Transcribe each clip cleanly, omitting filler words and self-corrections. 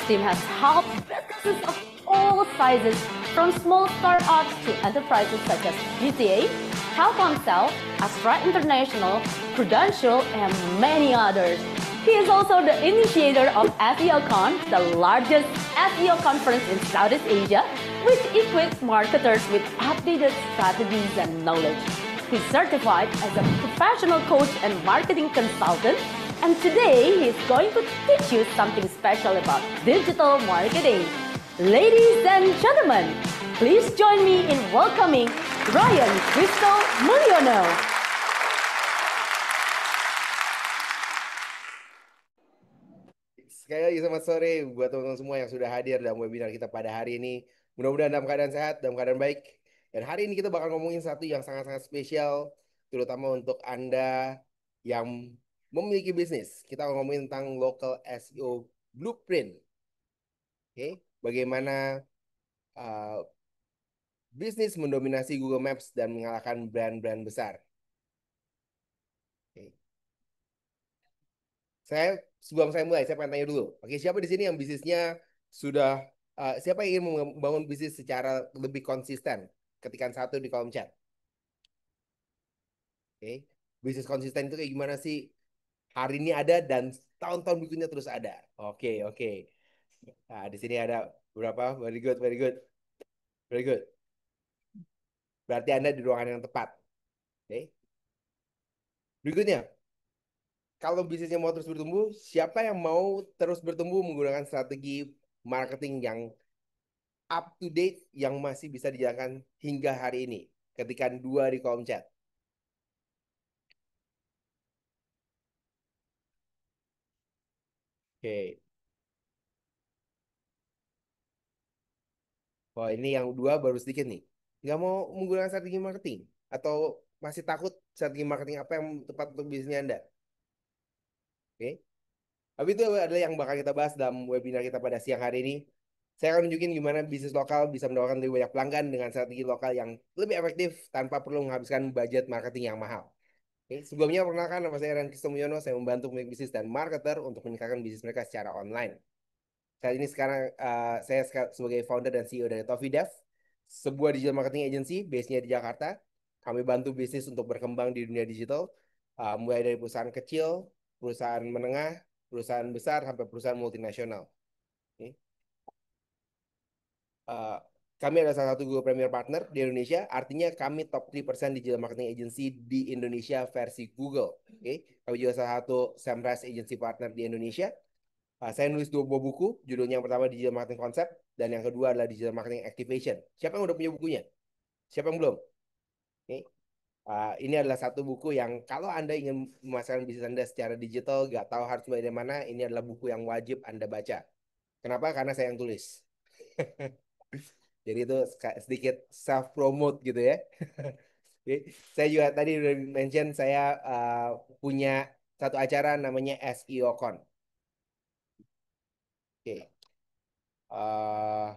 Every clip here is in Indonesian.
team has helped businesses of all sizes, from small startups to enterprises such as GTA, Telkomsel, Astra International, Prudential, and many others. He is also the initiator of SEOCon, the largest SEO conference in Southeast Asia, which equips marketers with updated strategies and knowledge. He's certified as a professional coach and marketing consultant, and today he's going to teach you something special about digital marketing. Ladies and gentlemen, please join me in welcoming Ryan Cristo Mulyono. Sekali lagi selamat sore buat teman-teman semua yang sudah hadir dalam webinar kita pada hari ini. Mudah-mudahan dalam keadaan sehat, dalam keadaan baik. Dan hari ini kita bakal ngomongin satu yang sangat-sangat spesial, terutama untuk Anda yang memiliki bisnis. Kita akan ngomongin tentang local SEO blueprint. Oke, bagaimana bisnis mendominasi Google Maps dan mengalahkan brand-brand besar. Oke. Sebelum saya mulai, saya pengen tanya dulu. Oke, siapa di sini yang bisnisnya sudah, siapa yang ingin membangun bisnis secara lebih konsisten? Ketikkan satu di kolom chat. Oke, bisnis konsisten itu kayak gimana sih? Hari ini ada dan tahun-tahun berikutnya terus ada. Oke, oke. Nah, di sini ada beberapa. Very good, very good, very good. Berarti Anda di ruangan yang tepat. Oke. Berikutnya, kalau bisnisnya mau terus bertumbuh, siapa yang mau terus bertumbuh menggunakan strategi marketing yang up to date yang masih bisa dijalankan hingga hari ini? Ketikan dua di kolom chat. Oke. Oh, ini yang dua baru sedikit nih. Nggak mau menggunakan strategi marketing? Atau masih takut strategi marketing apa yang tepat untuk bisnisnya Anda? Oke. Tapi itu adalah yang bakal kita bahas dalam webinar kita pada siang hari ini. Saya akan tunjukin gimana bisnis lokal bisa mendapatkan lebih banyak pelanggan dengan strategi lokal yang lebih efektif tanpa perlu menghabiskan budget marketing yang mahal. Oke, sebelumnya perkenalkan nama saya Ran Kristomulyono. Saya membantu pemilik bisnis dan marketer untuk meningkatkan bisnis mereka secara online. Saat ini sekarang saya sebagai founder dan CEO dari Toffee Dev, sebuah digital marketing agency base-nya di Jakarta. Kami bantu bisnis untuk berkembang di dunia digital, mulai dari perusahaan kecil, perusahaan menengah, perusahaan besar, sampai perusahaan multinasional. Oke. Uh, Kami adalah salah satu Google Premier Partner di Indonesia, artinya kami top 3% digital marketing agency di Indonesia versi Google. Oke. Kami juga salah satu Semrush Agency Partner di Indonesia. Saya nulis dua buah buku, judulnya yang pertama Digital Marketing Concept, dan yang kedua adalah Digital Marketing Activation. Siapa yang udah punya bukunya? Siapa yang belum? Oke. Ini adalah satu buku yang kalau Anda ingin memasarkan bisnis Anda secara digital, nggak tahu harus mulai dari mana, ini adalah buku yang wajib Anda baca. Kenapa? Karena saya yang tulis. Jadi itu sedikit self promote gitu ya. Oke. Saya juga tadi udah mention saya punya satu acara namanya SEOCon. Oke. Uh,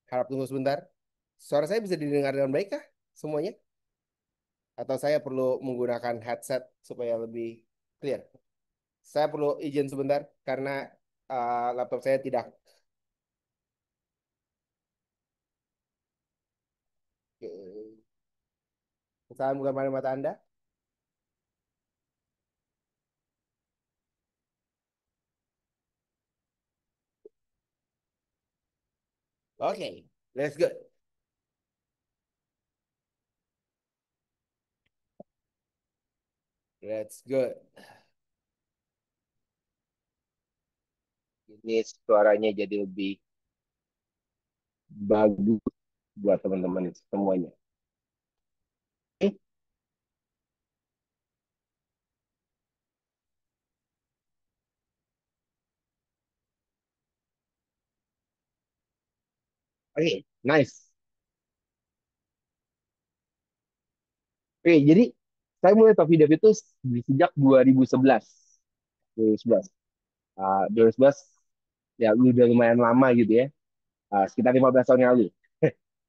Harap tunggu sebentar. Suara saya bisa didengar dengan baik kah semuanya? Atau saya perlu menggunakan headset supaya lebih clear? Saya perlu izin sebentar karena laptop saya tidak. Oke. Kesalahan bukan pada mata Anda. Oke, that's good. That's good. Ini suaranya jadi lebih bagus buat teman-teman semuanya. Oke, oke, nice. Oke, jadi saya mulai Toffee Dev itu sejak 2011. 2011. 2011 ya udah lumayan lama gitu ya. Sekitar 15 tahun yang lalu.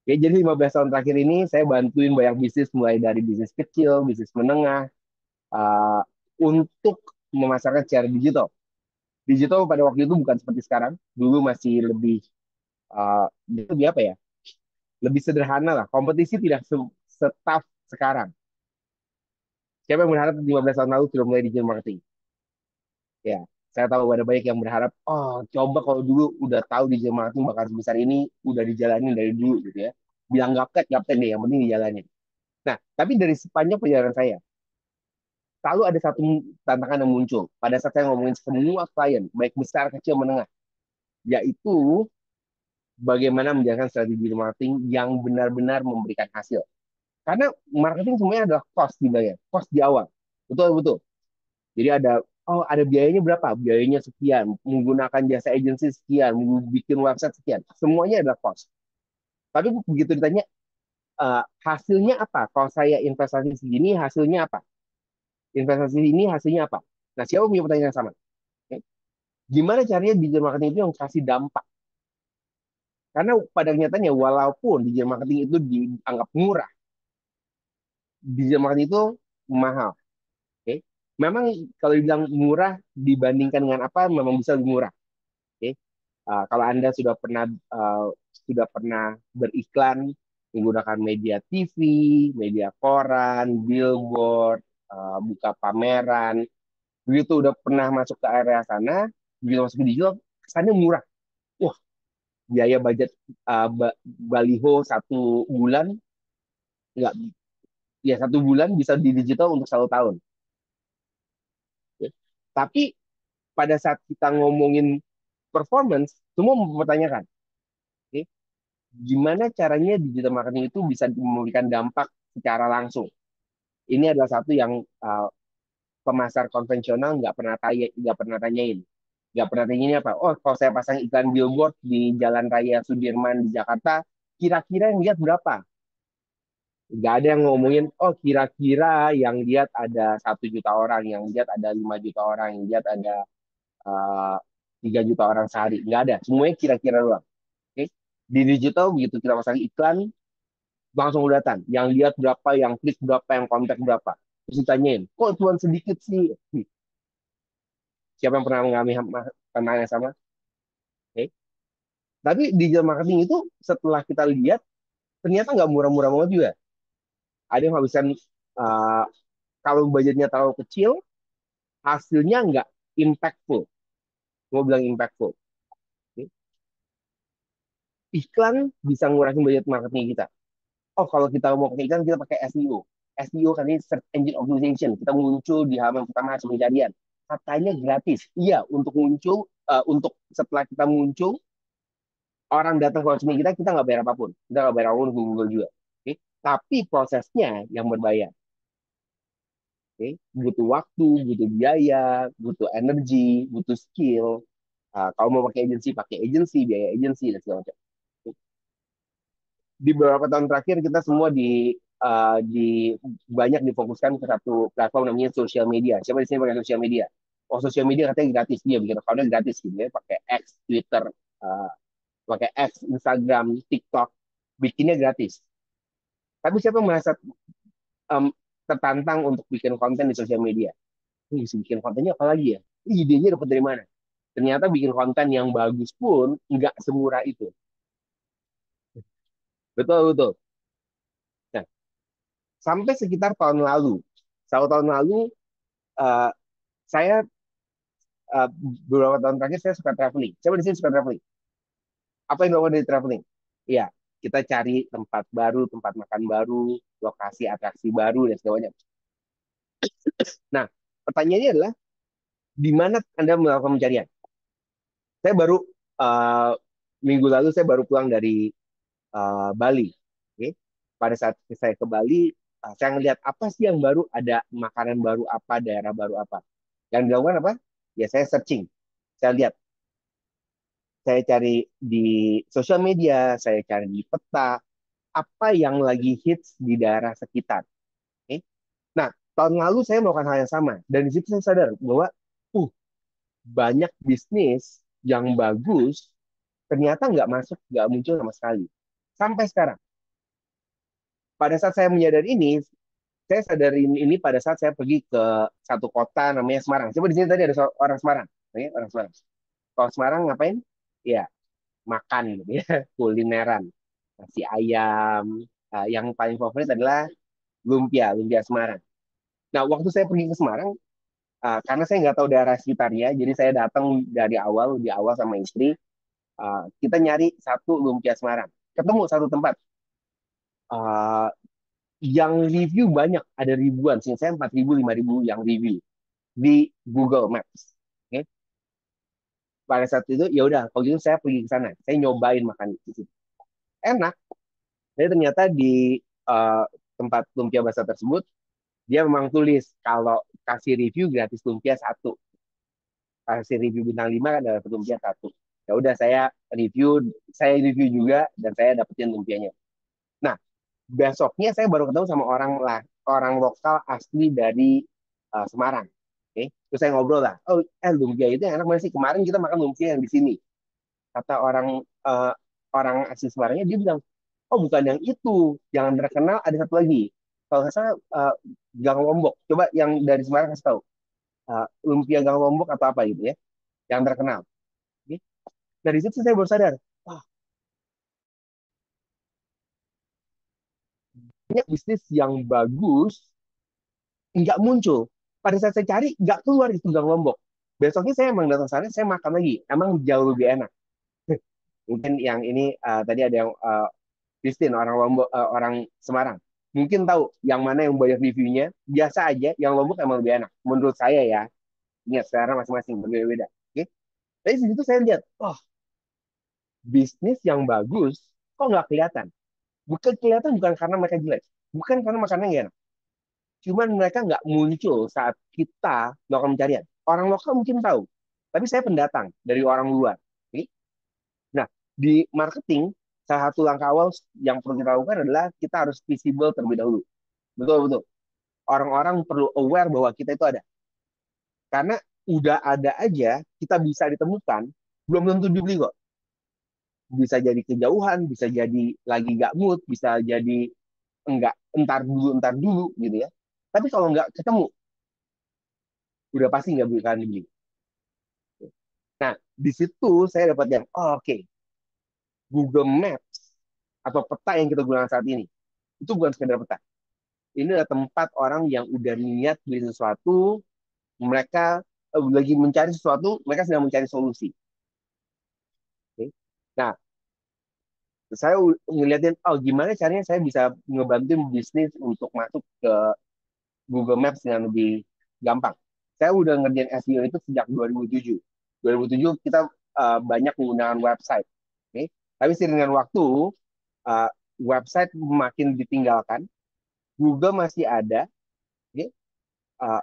Oke, jadi 15 tahun terakhir ini saya bantuin banyak bisnis mulai dari bisnis kecil, bisnis menengah, uh, untuk memasarkan secara digital. Digital pada waktu itu bukan seperti sekarang. Dulu masih lebih apa ya? Lebih sederhana lah. Kompetisi tidak setaf sekarang. Siapa yang berharap 15 tahun lalu sudah mulai digital marketing? Ya, saya tahu ada banyak yang berharap, oh coba kalau dulu udah tahu digital marketing bakal sebesar ini, udah dijalanin dari dulu gitu ya. Bilang gaptek, gaptek deh, yang penting dijalanin. Nah, tapi dari sepanjang perjalanan saya, selalu ada satu tantangan yang muncul pada saat saya ngomongin semua klien, baik besar, kecil, menengah, yaitu bagaimana menjalankan strategi marketing yang benar-benar memberikan hasil. Karena marketing semuanya adalah cost dibayar, cost di awal. Betul, betul. Jadi ada biayanya berapa? Biayanya sekian, menggunakan jasa agensi sekian, bikin website sekian. Semuanya adalah cost. Tapi begitu ditanya hasilnya apa? Kalau saya investasi segini, hasilnya apa? Investasi ini hasilnya apa? Nah, siapa punya pertanyaan yang sama? Oke. Gimana caranya digital marketing itu yang kasih dampak? Karena pada kenyataannya, walaupun digital marketing itu dianggap murah, digital marketing itu mahal. Oke. Memang kalau dibilang murah dibandingkan dengan apa, memang bisa lebih murah. Oke. Kalau Anda sudah pernah beriklan menggunakan media TV, media koran, billboard, buka pameran, begitu udah pernah masuk ke area sana, begitu masuk ke digital, kesannya murah. Wah, biaya budget baliho 1 bulan, nggak, ya 1 bulan bisa di digital untuk 1 tahun. Ya. Tapi pada saat kita ngomongin performance, semua mempertanyakan, oke, gimana caranya digital marketing itu bisa memberikan dampak secara langsung. Ini adalah satu yang pemasar konvensional nggak pernah tanyain. Nggak pernah tanyain apa? Oh, kalau saya pasang iklan billboard di Jalan Raya Sudirman di Jakarta, kira-kira yang lihat berapa? Nggak ada yang ngomongin, oh kira-kira yang lihat ada 1 juta orang, yang lihat ada 5 juta orang, yang lihat ada uh, 3 juta orang sehari. Nggak ada, semuanya kira-kira doang. Oke? Di digital begitu kita pasang iklan, langsung kelihatan. Yang lihat berapa, yang klik berapa, yang kontak berapa. Terus ditanyain, kok cuma sedikit sih? Siapa yang pernah mengalami tantangan yang sama? Oke. Tapi digital marketing itu setelah kita lihat, ternyata nggak murah-murah banget juga. Ada yang menghabiskan, uh, kalau budgetnya terlalu kecil, hasilnya nggak impactful. Mau bilang impactful. Oke. Iklan bisa ngurangin budget marketing kita. Oh, kalau kita mau pakai iklan, kita pakai SEO. SEO kan ini Search Engine Optimization. Kita muncul di halaman pertama hasil pencarian. Katanya gratis. Iya, untuk setelah kita muncul, orang datang ke website kita nggak bayar apapun. Kita nggak bayar apapun ke Google juga. Oke. Tapi prosesnya yang berbayar. Oke. Butuh waktu, butuh biaya, butuh energi, butuh skill. Kalau mau pakai agensi, biaya agensi, dan segala macam. Di beberapa tahun terakhir kita semua di banyak difokuskan ke satu platform namanya sosial media. Siapa di sini pakai sosial media? Oh, sosial media katanya gratis, dia bikin account gratis gitu ya, pakai X, Twitter, uh, pakai X, Instagram, TikTok, bikinnya gratis. Tapi siapa yang merasa um, tertantang untuk bikin konten di sosial media? Bisa bikin kontennya apa lagi ya? Idenya dapat dari mana? Ternyata bikin konten yang bagus pun nggak semurah itu. Betul, betul. Nah, sampai sekitar tahun lalu, 1 tahun lalu, uh, saya beberapa tahun terakhir saya suka traveling. Coba di sini suka traveling. Apa yang dilakukan dari traveling? Iya, kita cari tempat baru, tempat makan baru, lokasi atraksi baru dan segala macam. Nah, pertanyaannya adalah di mana Anda melakukan pencarian? Saya baru uh, minggu lalu saya baru pulang dari Bali. Oke. Pada saat saya ke Bali, saya ngelihat apa sih yang baru, ada makanan baru apa, daerah baru apa. Yang dilakukan apa? Ya saya searching. Saya lihat, saya cari di sosial media, saya cari di peta, apa yang lagi hits di daerah sekitar. Oke. Nah, tahun lalu saya melakukan hal yang sama. Dan di situ saya sadar bahwa uh, banyak bisnis yang bagus ternyata nggak masuk, nggak muncul sama sekali. Sampai sekarang. Pada saat saya menyadari ini, saya sadari ini pada saat saya pergi ke satu kota namanya Semarang. Coba di sini tadi ada orang Semarang. Oke, orang Semarang. Kalau Semarang ngapain? Ya, makan gitu ya, kulineran. Nasi ayam. Yang paling favorit adalah lumpia, lumpia Semarang. Nah, waktu saya pergi ke Semarang, karena saya nggak tahu daerah sekitarnya, jadi saya datang dari awal, di awal sama istri. Kita nyari satu lumpia Semarang. Ketemu satu tempat. Uh, yang review banyak, ada ribuan. Sini saya 4.000, 5.000 yang review di Google Maps. Oke. Pada saat itu ya udah, kalau gitu saya pergi ke sana. Saya nyobain makan di situ. Enak. Jadi ternyata di uh, tempat lumpia basah tersebut dia memang tulis kalau kasih review gratis lumpia satu. Kasih review bintang 5 kan ada lumpia satu. Ya udah saya review juga dan saya dapetin lumpianya. Nah, besoknya saya baru ketemu sama orang lokal asli dari Semarang. Oke, terus saya ngobrol lah. Oh, lumpia itu yang enak mana sih? Kemarin kita makan lumpia yang di sini. Kata eh, orang asli Semarangnya, dia bilang, oh bukan yang itu, yang terkenal ada satu lagi. Kalau nggak salah Gang Lombok. Coba yang dari Semarang kasih tahu. Lumpia Gang Lombok atau apa gitu ya, yang terkenal. Oke. Dari situ saya baru sadar, wah, ini bisnis yang bagus nggak muncul. Pada saat saya cari, nggak keluar di Gang Lombok. Besoknya saya emang datang sana, saya makan lagi. Emang jauh lebih enak. Mungkin yang ini tadi ada yang Christine, orang Lombok, orang Semarang. Mungkin tahu yang mana yang banyak reviewnya. Biasa aja, yang Lombok emang lebih enak. Menurut saya ya. Ingat, sekarang masing-masing berbeda-beda. Oke? Tapi di situ saya lihat, oh, bisnis yang bagus, kok nggak kelihatan? Bukan kelihatan bukan karena mereka jelek. Bukan karena makanannya nggak enak. Cuman mereka nggak muncul saat kita melakukan pencarian. Orang lokal mungkin tahu, tapi saya pendatang dari orang luar. Oke? Nah, di marketing, salah satu langkah awal yang perlu kita lakukan adalah kita harus visible terlebih dahulu. Betul, betul. Orang-orang perlu aware bahwa kita itu ada. Karena udah ada aja, kita bisa ditemukan, belum tentu dibeli kok. Bisa jadi kejauhan, bisa jadi lagi gak mood, bisa jadi enggak, entar dulu gitu ya. Tapi kalau nggak ketemu, udah pasti nggak bakalan dibeli. Nah, di situ saya dapat yang, oh, oke, Google Maps atau peta yang kita gunakan saat ini, itu bukan sekedar peta. Ini adalah tempat orang yang udah niat beli sesuatu, mereka lagi mencari sesuatu, mereka sedang mencari solusi. Oke. Nah, saya ngeliatin, oh gimana caranya saya bisa ngebantuin bisnis untuk masuk ke Google Maps dengan lebih gampang. Saya udah ngerjain SEO itu sejak 2007. 2007 kita banyak menggunakan website. Okay? Tapi seiring dengan waktu, uh, website makin ditinggalkan, Google masih ada. Okay? Uh,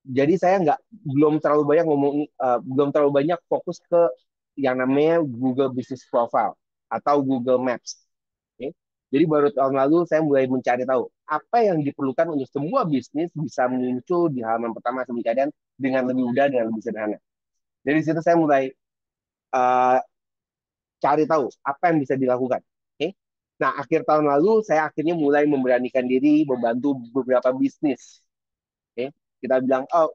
jadi saya belum terlalu banyak belum terlalu banyak fokus ke yang namanya Google Business Profile atau Google Maps. Okay? Jadi baru tahun lalu saya mulai mencari tahu apa yang diperlukan untuk semua bisnis bisa muncul di halaman pertama pencarian dengan lebih mudah dan lebih sederhana. Dari situ saya mulai uh, cari tahu apa yang bisa dilakukan. Okay? Nah, akhir tahun lalu saya akhirnya mulai memberanikan diri membantu beberapa bisnis. Okay? Kita bilang, oh,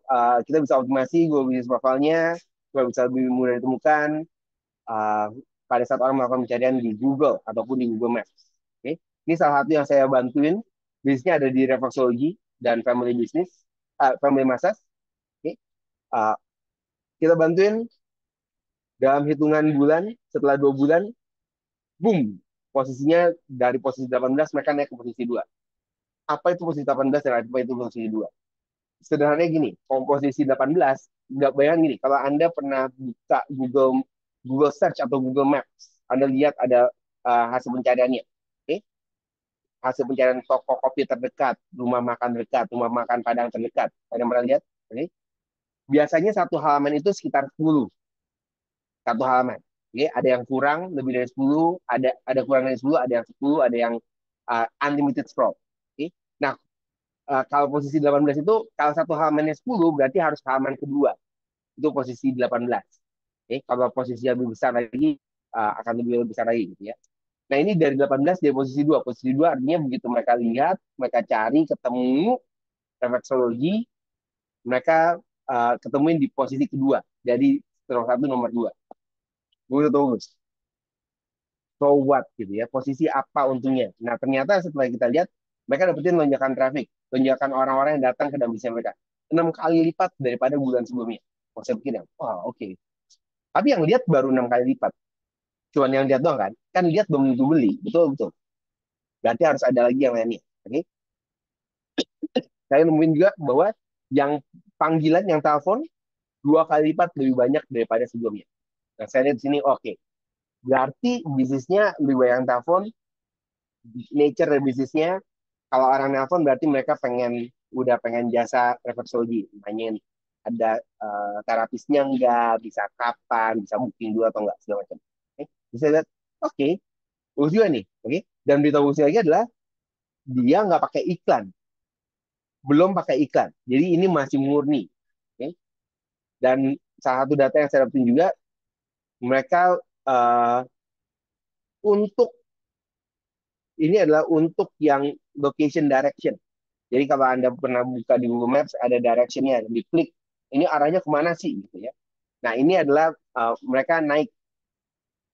kita bisa optimasi Google Business Profile-nya supaya bisa lebih mudah ditemukan uh, pada saat orang melakukan pencarian di Google ataupun di Google Maps. Okay? Ini salah satu yang saya bantuin. Bisnisnya ada di Reflexology dan Family Business, Family Massage. Okay? Uh, kita bantuin dalam hitungan bulan, setelah 2 bulan, boom, posisinya dari posisi 18 mereka naik ke posisi 2. Apa itu posisi 18 dan apa itu posisi 2? Sederhananya gini, komposisi 18, nggak bayangin gini, kalau Anda pernah buka Google Search atau Google Maps, Anda lihat ada hasil pencariannya. Okay? Hasil pencarian toko kopi terdekat, rumah makan dekat, rumah makan Padang terdekat. Ada yang pernah lihat? Okay? Biasanya satu halaman itu sekitar 10. Satu halaman. Okay? Ada yang kurang, lebih dari 10, ada kurang dari 10, ada yang 10, ada yang unlimited scroll. Okay? Nah, kalau posisi 18 itu, kalau satu halamannya 10, berarti harus halaman kedua. Itu posisi 18. Okay? Kalau posisi lebih besar lagi, akan lebih besar lagi. Gitu ya. Nah, ini dari 18 dari posisi 2. Posisi 2 artinya begitu mereka lihat, mereka cari, ketemu, refleksologi, mereka ketemuin di posisi kedua. Jadi nomor satu, nomor dua. Gue udah tahu, so what gitu ya, posisi apa untungnya. Nah ternyata setelah kita lihat, mereka dapetin lonjakan traffic, lonjakan orang-orang yang datang ke dalam bisnis mereka 6 kali lipat daripada bulan sebelumnya. Oh, saya pikir, wah oke. Tapi yang lihat baru 6 kali lipat. Cuman yang lihat doang kan? Kan lihat belum tentu beli. Betul, betul. Berarti harus ada lagi yang lainnya. Oke. Saya nemuin juga bahwa yang panggilan, yang telepon 2 kali lipat lebih banyak daripada sebelumnya. Nah, saya lihat di sini, oke. Berarti bisnisnya lebih banyak yang telepon, nature dari bisnisnya, kalau orang nelpon berarti mereka udah pengen jasa reflexologi, nanyain ada terapisnya enggak, bisa kapan, bisa booking dulu atau enggak, segala macam. Oke, bisa lihat, oke, bagus juga nih, oke. Dan berita bagus lagi adalah dia nggak pakai iklan, belum pakai iklan, jadi ini masih murni, oke. Dan salah satu data yang saya dapetin juga, mereka untuk ini adalah untuk yang location direction. Jadi kalau Anda pernah buka di Google Maps, ada direction-nya, diklik, ini arahnya kemana sih gitu ya. Nah ini adalah mereka naik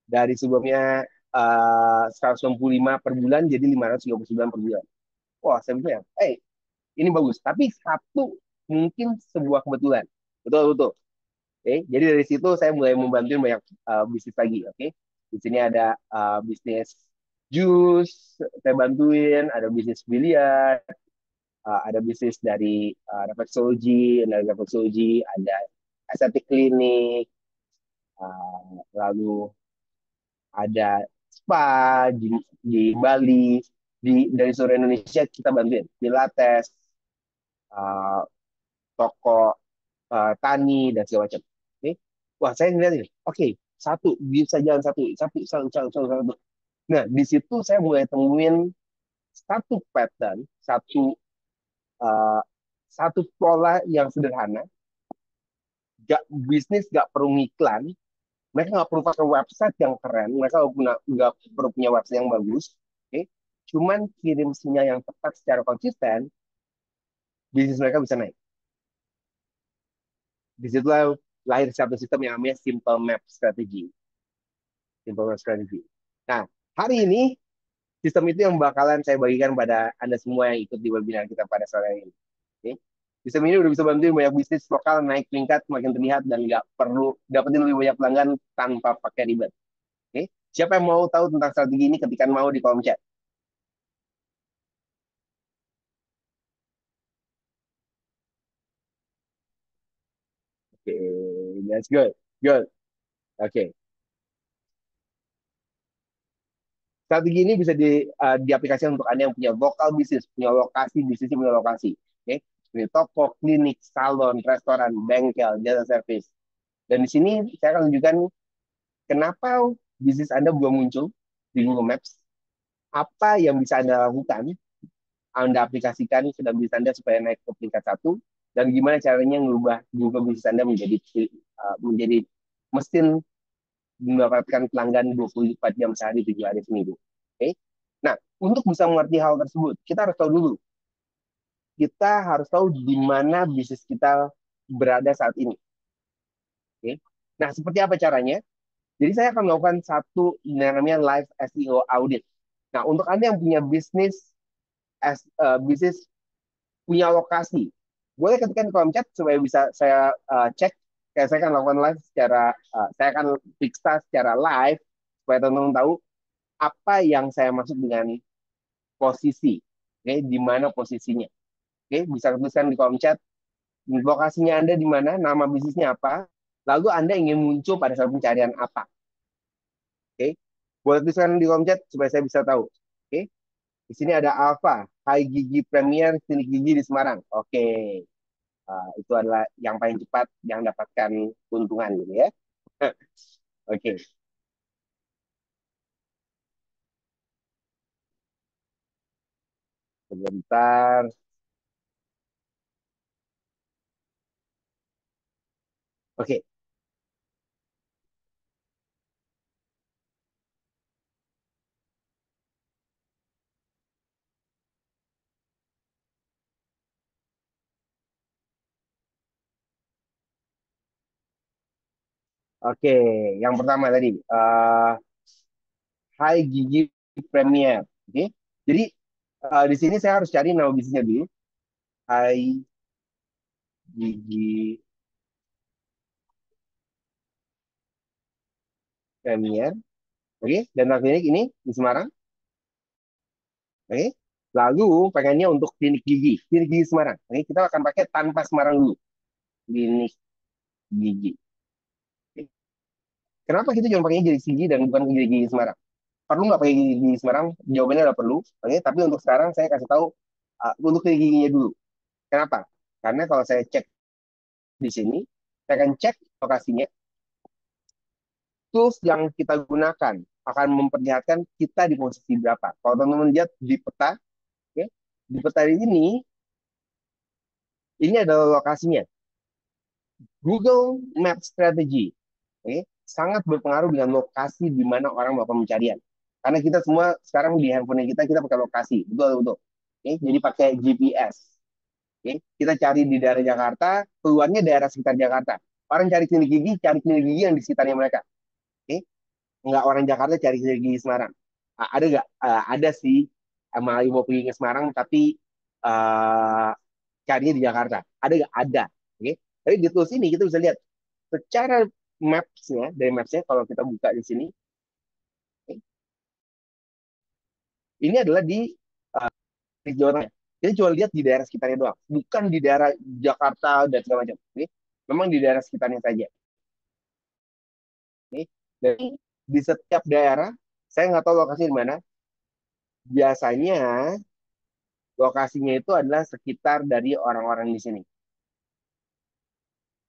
dari sebelumnya 165 per bulan jadi 539 per bulan. Wah, saya bilang, ini bagus. Tapi satu mungkin sebuah kebetulan. Betul, betul. Oke, jadi dari situ saya mulai membantu banyak bisnis lagi. Oke, di sini ada bisnis jus, saya bantuin, ada bisnis biliar, ada bisnis dari reflexology, ada estetik klinik, lalu ada spa di Bali, dari seluruh Indonesia kita bantuin, pilates, uh, toko tani dan segala macam. Oke, wah saya ngeliat ini, oke, satu bisa jalan satu, satu. Nah di situ saya mulai temuin satu pattern, uh, satu pola yang sederhana. Gak bisnis gak perlu ngiklan, mereka nggak perlu pakai website yang keren, mereka nggak perlu punya website yang bagus, oke, okay? Cuman kirim sinyal yang tepat secara konsisten, bisnis mereka bisa naik. Disitulah lahir satu sistem yang namanya Simple Map Strategy. Simple Map Strategy. Nah, hari ini sistem itu yang bakalan saya bagikan pada Anda semua yang ikut di webinar kita pada sore ini. Okay? Sistem ini udah bisa bantuin banyak bisnis lokal naik tingkat, makin terlihat, dan nggak perlu dapetin lebih banyak pelanggan tanpa pakai ribet. Oke, siapa yang mau tahu tentang strategi ini ketika mau di kolom chat. Oke, that's good. Good. Oke. Strategi ini bisa diaplikasikan untuk Anda yang punya lokal bisnis, punya lokasi, bisnisnya punya lokasi. Oke. Ini toko, klinik, salon, restoran, bengkel, jasa servis. Dan di sini saya akan tunjukkan kenapa bisnis Anda belum muncul di Google Maps, apa yang bisa Anda lakukan, Anda aplikasikan ke dalam bisnis Anda supaya naik ke peringkat satu, dan gimana caranya mengubah Google bisnis Anda menjadi mesin mendapatkan pelanggan 24 jam sehari, 7 hari seminggu. Oke. Okay? Nah, untuk bisa mengerti hal tersebut, kita harus tahu dulu. Kita harus tahu di mana bisnis kita berada saat ini. Oke. Okay? Nah, seperti apa caranya? Jadi saya akan melakukan satu yang namanya live SEO audit. Nah, untuk Anda yang punya bisnis punya lokasi, boleh ketikkan di kolom chat supaya bisa saya cek. Kayak saya akan lakukan live saya akan periksa secara live supaya teman-teman tahu apa yang saya maksud dengan posisi, oke, di mana posisinya, oke, bisa tuliskan di kolom chat lokasinya Anda di mana, nama bisnisnya apa, lalu Anda ingin muncul pada saat pencarian apa, oke, boleh tuliskan di kolom chat supaya saya bisa tahu, oke. Di sini ada Alfa, High Gigi Premier Klinik Gigi di Semarang, oke. Itu adalah yang paling cepat yang dapatkan keuntungan gitu ya. Oke, sebentar. Oke, Oke, yang pertama tadi High Gigi Premier. Oke, jadi di sini saya harus cari nama bisnisnya dulu. High Gigi Premier. Oke, dan klinik ini di Semarang. Oke, lalu pengennya untuk klinik gigi Semarang. Oke, kita akan pakai tanpa Semarang dulu. Klinik gigi. Oke. Kenapa kita cuma pakai klinik gigi dan bukan klinik gigi Semarang? Perlu nggak pakai klinik gigi Semarang? Jawabannya adalah perlu. Oke, tapi untuk sekarang saya kasih tahu untuk klinik giginya dulu. Kenapa? Karena kalau saya cek di sini, saya akan cek lokasinya. Tools yang kita gunakan akan memperlihatkan kita di posisi berapa. Kalau teman-teman lihat di peta, oke, di peta ini adalah lokasinya. Google Map Strategy, oke, sangat berpengaruh dengan lokasi di mana orang melakukan pencarian. Karena kita semua sekarang di handphone kita pakai lokasi, betul betul. Oke, jadi pakai GPS. Oke, kita cari di daerah Jakarta, keluarnya daerah sekitar Jakarta. Orang cari klinik gigi, cari klinik gigi yang di sekitarnya mereka. Oke, nggak orang Jakarta cari klinik gigi Semarang. Ada nggak? Ada sih, emang mau pergi ke Semarang, tapi uh, carinya di Jakarta. Ada nggak? Ada. Oke, tapi di tools ini kita bisa lihat secara maps-nya, dari maps-nya kalau kita buka di sini, oke, ini adalah di Jawa Tengah. Kita cuma lihat di daerah sekitarnya doang, bukan di daerah Jakarta dan segala macam. Oke, memang di daerah sekitarnya saja. Oke, jadi di setiap daerah, saya nggak tahu lokasi di mana. Biasanya lokasinya itu adalah sekitar dari orang-orang di sini.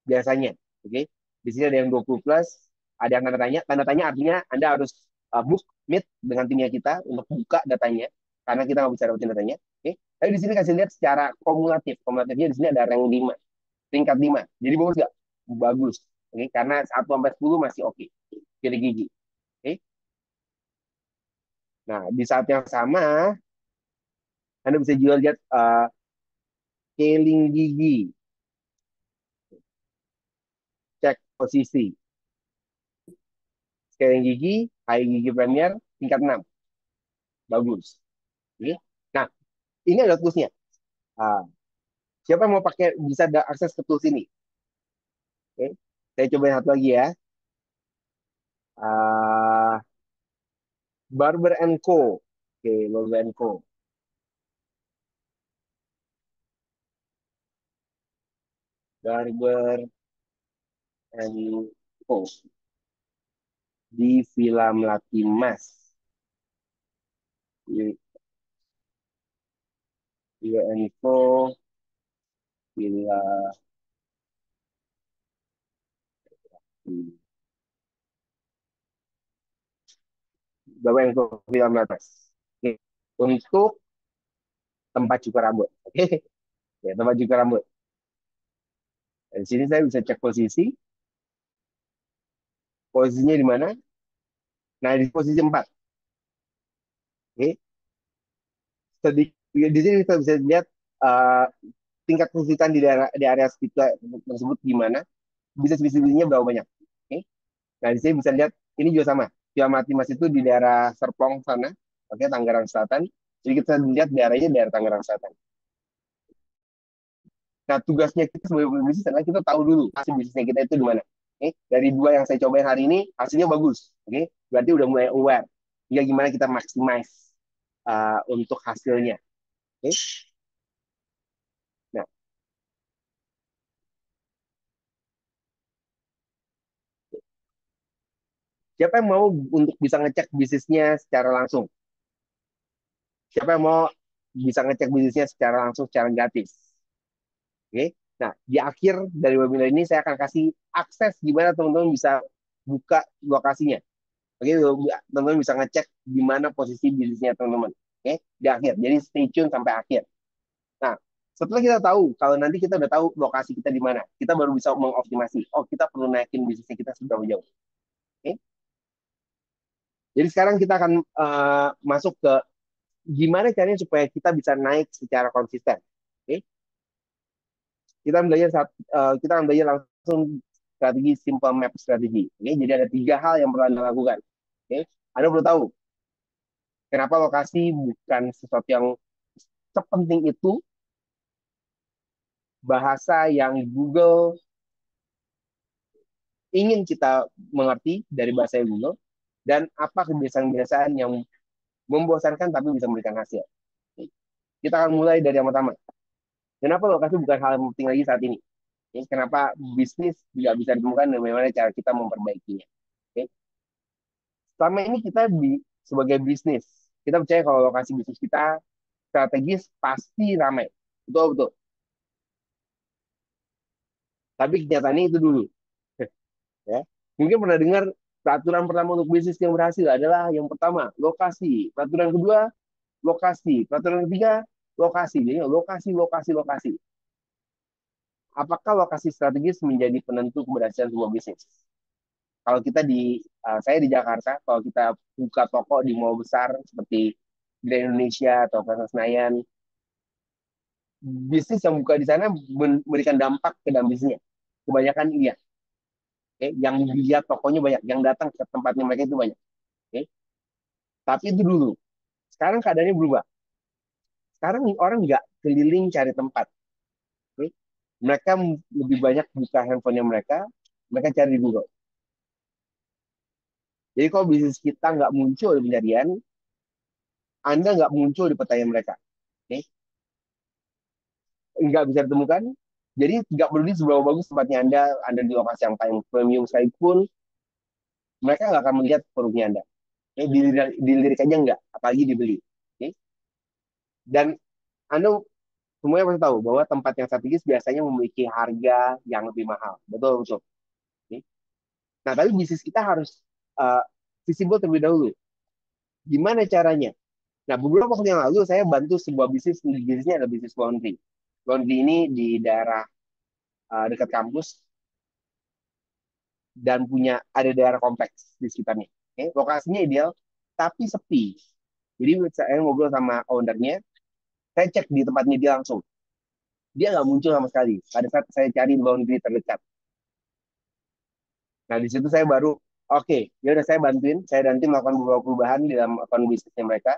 Biasanya, oke. Di sini ada yang 20 plus, ada yang tanda tanya. Tanda tanya artinya Anda harus book meet dengan timnya kita untuk buka datanya, karena kita nggak bisa dapetin datanya. Oke. Tapi di sini kasih lihat secara kumulatif. Kumulatifnya di sini ada rank 5, tingkat 5. Jadi bagus nggak? Bagus. Oke, karena 1 sampai 10 masih oke. Gigi gigi. Oke. Nah, di saat yang sama, Anda bisa juga lihat scaling gigi, cek posisi. Scaling gigi, high gigi premier, tingkat 6. Bagus. Oke. Nah, ini ada toolsnya. Ah, siapa yang mau pakai bisa ada akses ke tools ini? Oke. Saya coba yang satu lagi ya. Ah, Barber and Co. Oke, Barber and Co. Barber and Co. Di Villa Melati Mas. Di Villa and Co. Villa Barber and Co. Villa Melati Mas. Oke. Untuk tempat cukur rambut. Oke. Ya, tempat cukur rambut. Di sini saya bisa cek posisi. Posisinya di mana? Nah, di posisi 4. Oke. Sedikit, di sini kita bisa lihat uh, tingkat kesulitan di area sekitar tersebut gimana, bisnis-bisnisnya berapa banyak. Oke. Nah, di sini bisa lihat ini juga sama. Kiamati Mas itu di daerah Serpong sana, oke, Tangerang Selatan. Jadi kita lihat daerahnya daerah Tangerang Selatan. Nah, tugasnya kita sebagai pebisnis adalah kita tahu dulu hasil bisnisnya kita itu di mana. Oke. Dari 2 yang saya cobain hari ini, hasilnya bagus. Oke. Berarti udah mulai aware. Ya, gimana kita maximize untuk hasilnya. Oke. Nah, siapa yang mau untuk bisa ngecek bisnisnya secara langsung? Siapa yang mau bisa ngecek bisnisnya secara langsung, secara gratis? Oke. Nah, di akhir dari webinar ini saya akan kasih akses gimana teman-teman bisa buka lokasinya. Oke, teman-teman bisa ngecek di mana posisi bisnisnya teman-teman. Oke, di akhir. Jadi stay tune sampai akhir. Nah, setelah kita tahu, kalau nanti kita udah tahu lokasi kita di mana, kita baru bisa mengoptimasi. Oh, kita perlu naikin bisnisnya kita seberapa jauh. Oke. Jadi sekarang kita akan masuk ke gimana caranya supaya kita bisa naik secara konsisten. Oke, kita belajar langsung strategi simple map strategi. Oke, jadi ada 3 hal yang perlu Anda lakukan. Oke, Anda perlu tahu kenapa lokasi bukan sesuatu yang sepenting itu, bahasa yang Google ingin kita mengerti dari bahasa Google, dan apa kebiasaan-kebiasaan yang membosankan tapi bisa memberikan hasil. Kita akan mulai dari yang pertama. Kenapa lokasi bukan hal yang penting lagi saat ini? Kenapa bisnis tidak bisa ditemukan dan bagaimana cara kita memperbaikinya? Oke. Selama ini kita sebagai bisnis, kita percaya kalau lokasi bisnis kita strategis pasti ramai. Betul, betul. Tapi kenyataannya itu dulu. Ya. Mungkin pernah dengar peraturan pertama untuk bisnis yang berhasil adalah yang pertama, lokasi. Peraturan kedua, lokasi. Peraturan ketiga, lokasi. Jadi lokasi, lokasi, lokasi. Apakah lokasi strategis menjadi penentu keberhasilan sebuah bisnis? Kalau kita saya di Jakarta, kalau kita buka toko di mall besar seperti Grand Indonesia atau Plaza Senayan, bisnis yang buka di sana memberikan dampak ke dalam bisnisnya. Kebanyakan iya. Okay? Yang lihat tokonya banyak, yang datang ke tempatnya mereka itu banyak. Okay? Tapi itu dulu. Sekarang keadaannya berubah. Sekarang orang nggak keliling cari tempat. Okay? Mereka lebih banyak buka handphonenya mereka cari di Google. Jadi kalau bisnis kita nggak muncul di pencarian, Anda nggak muncul di pertanyaan mereka. Okay? Nggak bisa ditemukan. Jadi nggak peduli seberapa bagus tempatnya Anda di lokasi yang paling premium sekalipun, mereka nggak akan melihat produknya Anda. Okay? Dilirik aja nggak, apalagi dibeli. Okay? Dan Anda semuanya pasti tahu bahwa tempat yang strategis biasanya memiliki harga yang lebih mahal. Betul, betul. Okay? Nah, tapi bisnis kita harus uh, visible terlebih dahulu. Gimana caranya? Nah, beberapa waktu yang lalu saya bantu sebuah bisnisnya adalah bisnis laundry. Laundry ini di daerah dekat kampus dan ada daerah kompleks di sekitarnya. Okay? Lokasinya ideal, tapi sepi. Jadi saya ngobrol sama ownernya, saya cek di tempatnya dia langsung. Dia nggak muncul sama sekali. Pada saat saya cari laundry terdekat. Nah, di situ saya baru, oke, ya udah saya bantuin, saya nanti melakukan beberapa perubahan di dalam akun bisnisnya mereka.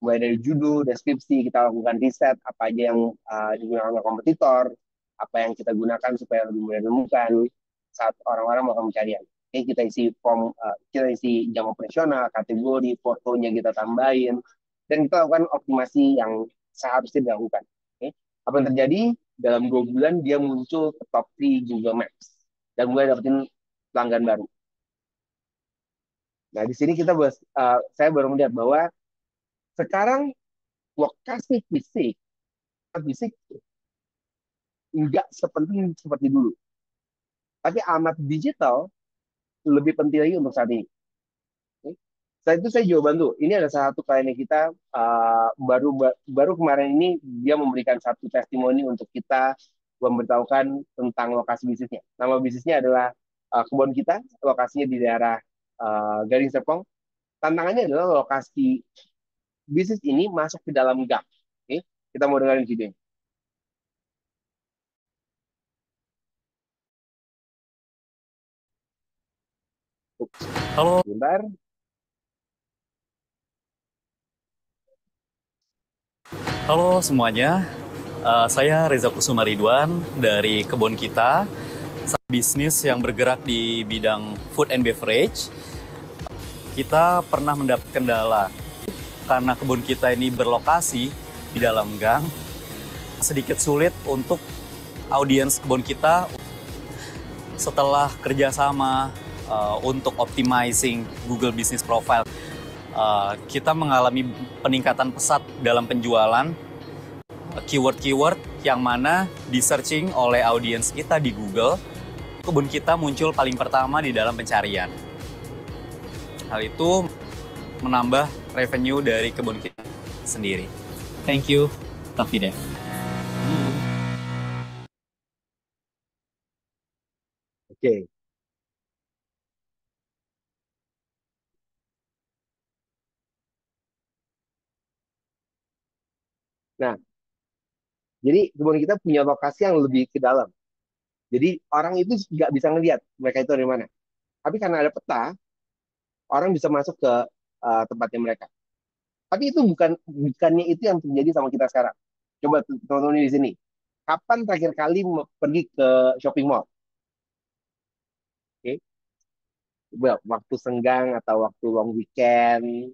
Mulai dari judul, deskripsi, kita lakukan riset, apa aja yang digunakan oleh kompetitor, apa yang kita gunakan supaya lebih mudah ditemukan saat orang-orang melakukan pencarian. Oke, kita isi form, kita isi jam operasional, kategori, fotonya kita tambahin, dan kita lakukan optimasi yang seharusnya dilakukan. Oke, apa yang terjadi? Dalam 2 bulan dia muncul ke top 3 Google Maps dan mulai dapetin pelanggan baru. Nah, di sini saya baru melihat bahwa sekarang lokasi fisik nggak sepenting seperti dulu. Tapi amat digital lebih penting lagi untuk saat ini. Oke. Saat itu saya juga bantu. Ini ada salah satu klien kita baru kemarin ini dia memberikan satu testimoni untuk kita memberitahukan tentang lokasi bisnisnya. Nama bisnisnya adalah kebun kita, lokasinya di daerah Gading Serpong. Tantangannya adalah lokasi bisnis ini masuk ke dalam gang. Oke, kita mau dengerin videonya. Halo, Bentar. halo semuanya. Saya Reza Kusuma Ridwan dari Kebun Kita, bisnis yang bergerak di bidang food and beverage. Kita pernah mendapat kendala karena kebun kita ini berlokasi di dalam gang. Sedikit sulit untuk audiens kebun kita. Setelah kerjasama untuk optimizing Google Business Profile, kita mengalami peningkatan pesat dalam penjualan keyword-keyword yang mana di searching oleh audiens kita di Google, kebun kita muncul paling pertama di dalam pencarian. Hal itu menambah revenue dari kebun kita sendiri. Thank you, Tafide. Oke. Nah, jadi kebun kita punya lokasi yang lebih ke dalam. Jadi orang itu nggak bisa ngelihat mereka itu dari mana. Tapi karena ada peta, orang bisa masuk ke tempatnya mereka. Tapi itu bukannya itu yang terjadi sama kita sekarang. Coba teman-teman di sini. Kapan terakhir kali pergi ke shopping mall? Oke, waktu senggang atau waktu long weekend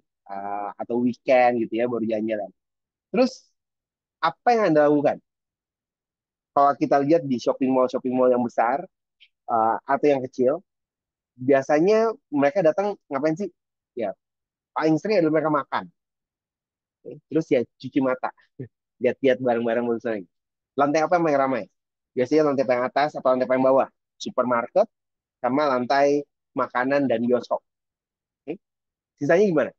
atau weekend gitu ya baru jalan-jalan. Terus apa yang Anda lakukan? Kalau kita lihat di shopping mall yang besar atau yang kecil, biasanya mereka datang ngapain sih? Ya, paling sering adalah mereka makan. Oke. Terus ya cuci mata, lihat-lihat barang-barang baru sering. Lantai apa yang paling ramai? Biasanya lantai paling atas atau lantai paling bawah? Supermarket sama lantai makanan dan bioskop. Oke. Sisanya gimana?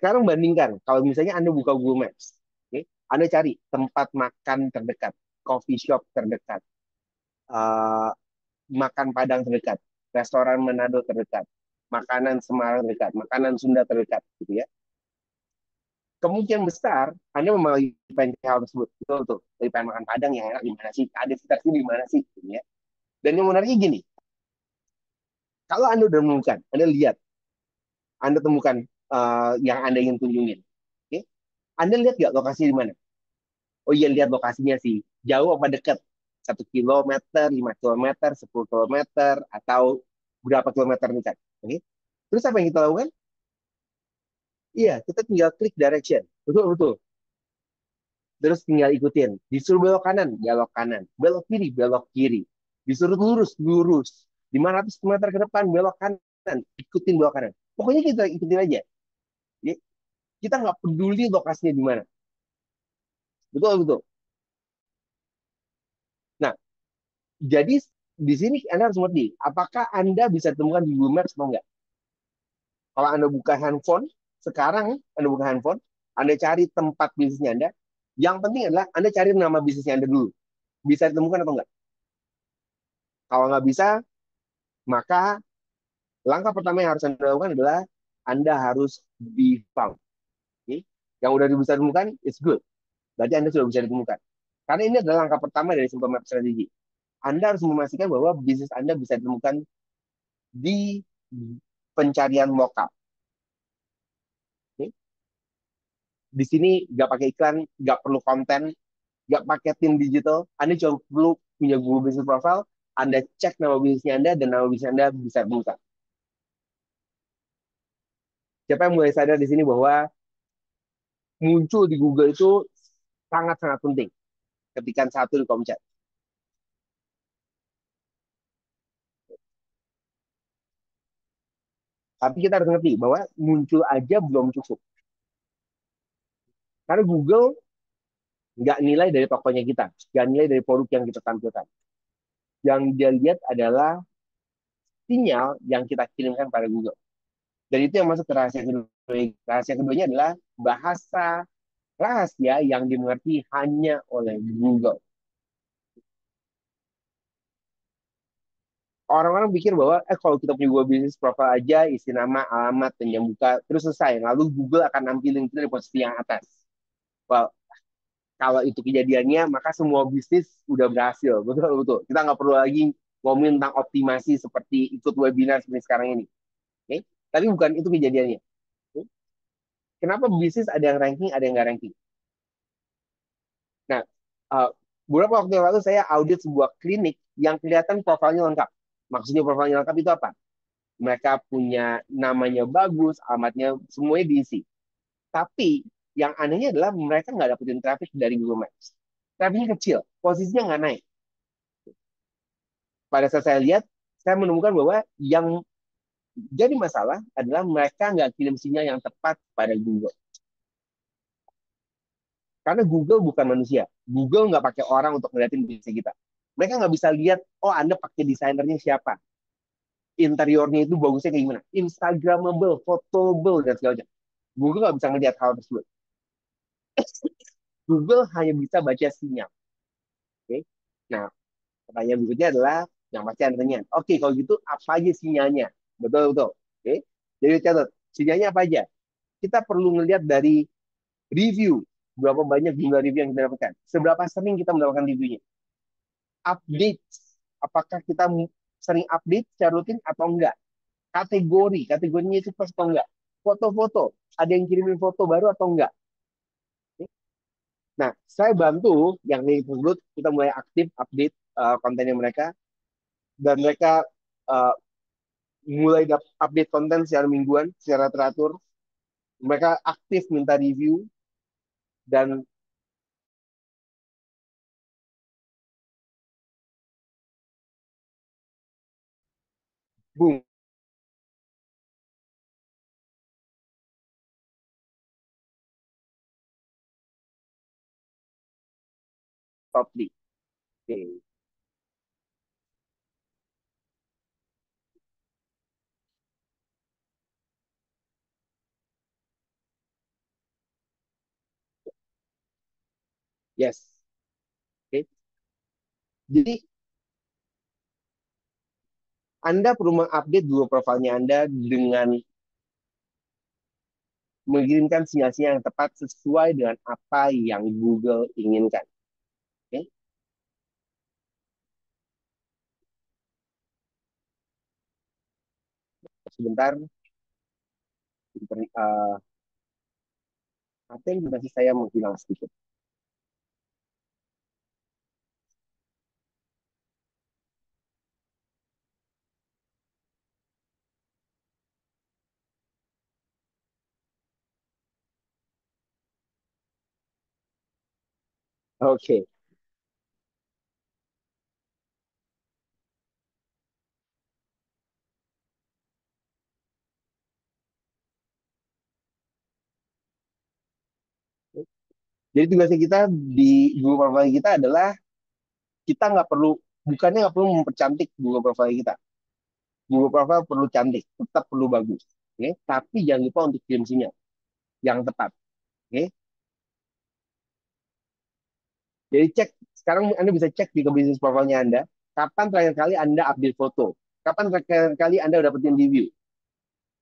Sekarang bandingkan, kalau misalnya Anda buka Google Maps, oke, Anda cari tempat makan terdekat, coffee shop terdekat, eh, makan Padang terdekat, restoran Manado terdekat, makanan Semarang terdekat, makanan Sunda terdekat, gitu ya. Kemungkinan besar Anda memang pengen hal tersebut. Betul tuh, dari pengen makan Padang yang enak di mana sih? Ada sekitar sini di mana sih? Gitu ya. Dan yang menariknya gini, kalau Anda udah menemukan, Anda lihat, Anda temukan yang Anda ingin kunjungin. Oke? Anda lihat nggak lokasi di mana? Oh iya, lihat lokasinya sih. Jauh apa dekat? 1 kilometer, 5 kilometer, 10 kilometer, atau berapa kilometer dekat. Oke? Terus apa yang kita lakukan? Iya, kita tinggal klik direction. Betul, betul. Terus tinggal ikutin. Disuruh belok kanan, belok kanan. Belok kiri, belok kiri. Disuruh lurus, lurus. 500 meter ke depan, belok kanan. Ikutin belok kanan. Pokoknya kita ikutin aja. Ya, kita nggak peduli lokasinya di mana. Betul, betul. Nah, jadi di sini Anda harus mengerti, apakah Anda bisa temukan di Google Maps atau enggak? Kalau Anda buka handphone, sekarang Anda buka handphone, Anda cari tempat bisnisnya Anda, yang penting adalah Anda cari nama bisnisnya Anda dulu. Bisa ditemukan atau enggak? Kalau nggak bisa, maka langkah pertama yang harus Anda lakukan adalah Anda harus be found. Okay? Yang udah bisa ditemukan, it's good. Berarti Anda sudah bisa ditemukan. Karena ini adalah langkah pertama dari Simple Map Strategy. Anda harus memastikan bahwa bisnis Anda bisa ditemukan di pencarian lokal. Okay? Di sini nggak pakai iklan, nggak perlu konten, nggak pakai tim digital. Anda cuma perlu punya Google Business Profile, Anda cek nama bisnisnya Anda, dan nama bisnis Anda bisa ditemukan. Siapa yang mulai sadar di sini bahwa muncul di Google itu sangat-sangat penting ketika satu di Komchat. Tapi kita harus ngerti bahwa muncul aja belum cukup. Karena Google nggak nilai dari tokonya kita, nggak nilai dari produk yang kita tampilkan. Yang dia lihat adalah sinyal yang kita kirimkan pada Google. Dan itu yang masuk ke rahasia kedua. Rahasia keduanya adalah bahasa rahasia yang dimengerti hanya oleh Google. Orang-orang pikir bahwa kalau kita punya Google Business Profile aja, isi nama, alamat, dan jam buka, terus selesai. Lalu Google akan nampilin kita di posisi yang atas. Well, kalau itu kejadiannya, maka semua bisnis udah berhasil. Betul, betul. Kita nggak perlu lagi ngomongin tentang optimasi seperti ikut webinar seperti sekarang ini. Okay? Tapi bukan itu kejadiannya. Okay? Kenapa bisnis ada yang ranking, ada yang nggak ranking? Nah, uh, beberapa waktu yang lalu saya audit sebuah klinik yang kelihatan profilnya lengkap. Maksudnya profilnya lengkap itu apa? Mereka punya namanya bagus, alamatnya semuanya diisi. Tapi yang anehnya adalah mereka nggak dapetin traffic dari Google Maps. Trafficnya kecil, posisinya nggak naik. Pada saat saya lihat, saya menemukan bahwa yang jadi masalah adalah mereka nggak kirim sinyal yang tepat pada Google. Karena Google bukan manusia. Google nggak pakai orang untuk ngeliatin bisnis kita. Mereka nggak bisa lihat, oh Anda pakai desainernya siapa. Interiornya itu bagusnya kayak gimana. Instagramable, photable, dan segala macam. Google nggak bisa ngeliat hal tersebut. Google hanya bisa baca sinyal. Oke. Nah, pertanyaan berikutnya adalah yang pasti Anda tanya. Oke, kalau gitu apa aja sinyalnya? Betul, betul. Oke. Jadi catat, sinyalnya apa aja? Kita perlu ngelihat dari review. Berapa banyak jumlah review yang kita dapatkan? Seberapa sering kita mendapatkan reviewnya? Update, apakah kita sering update secara rutin atau enggak? Kategorinya itu pas atau enggak? Foto-foto, ada yang kirimin foto baru atau enggak? Nah, saya bantu yang ini tersebut, kita mulai aktif update kontennya mereka, dan mereka uh, mulai update konten secara mingguan, secara teratur. Mereka aktif minta review, dan boom, top 3. Okay. Yes. Okay. Jadi, Anda perlu mengupdate Google profilnya Anda dengan mengirimkan sinyal-sinyal yang tepat sesuai dengan apa yang Google inginkan. Okay? Sebentar, apa yang masih saya menghilang sedikit. Oke, okay. Jadi tugasnya kita di Google Profile kita adalah kita nggak perlu mempercantik Google Profile kita. Google Profile perlu cantik, tetap perlu bagus. Okay? Tapi jangan lupa untuk kirim sinyal yang tepat. Okay? Jadi sekarang Anda bisa cek di bisnis profilnya Anda, kapan terakhir kali Anda update foto, kapan terakhir kali Anda dapetin review.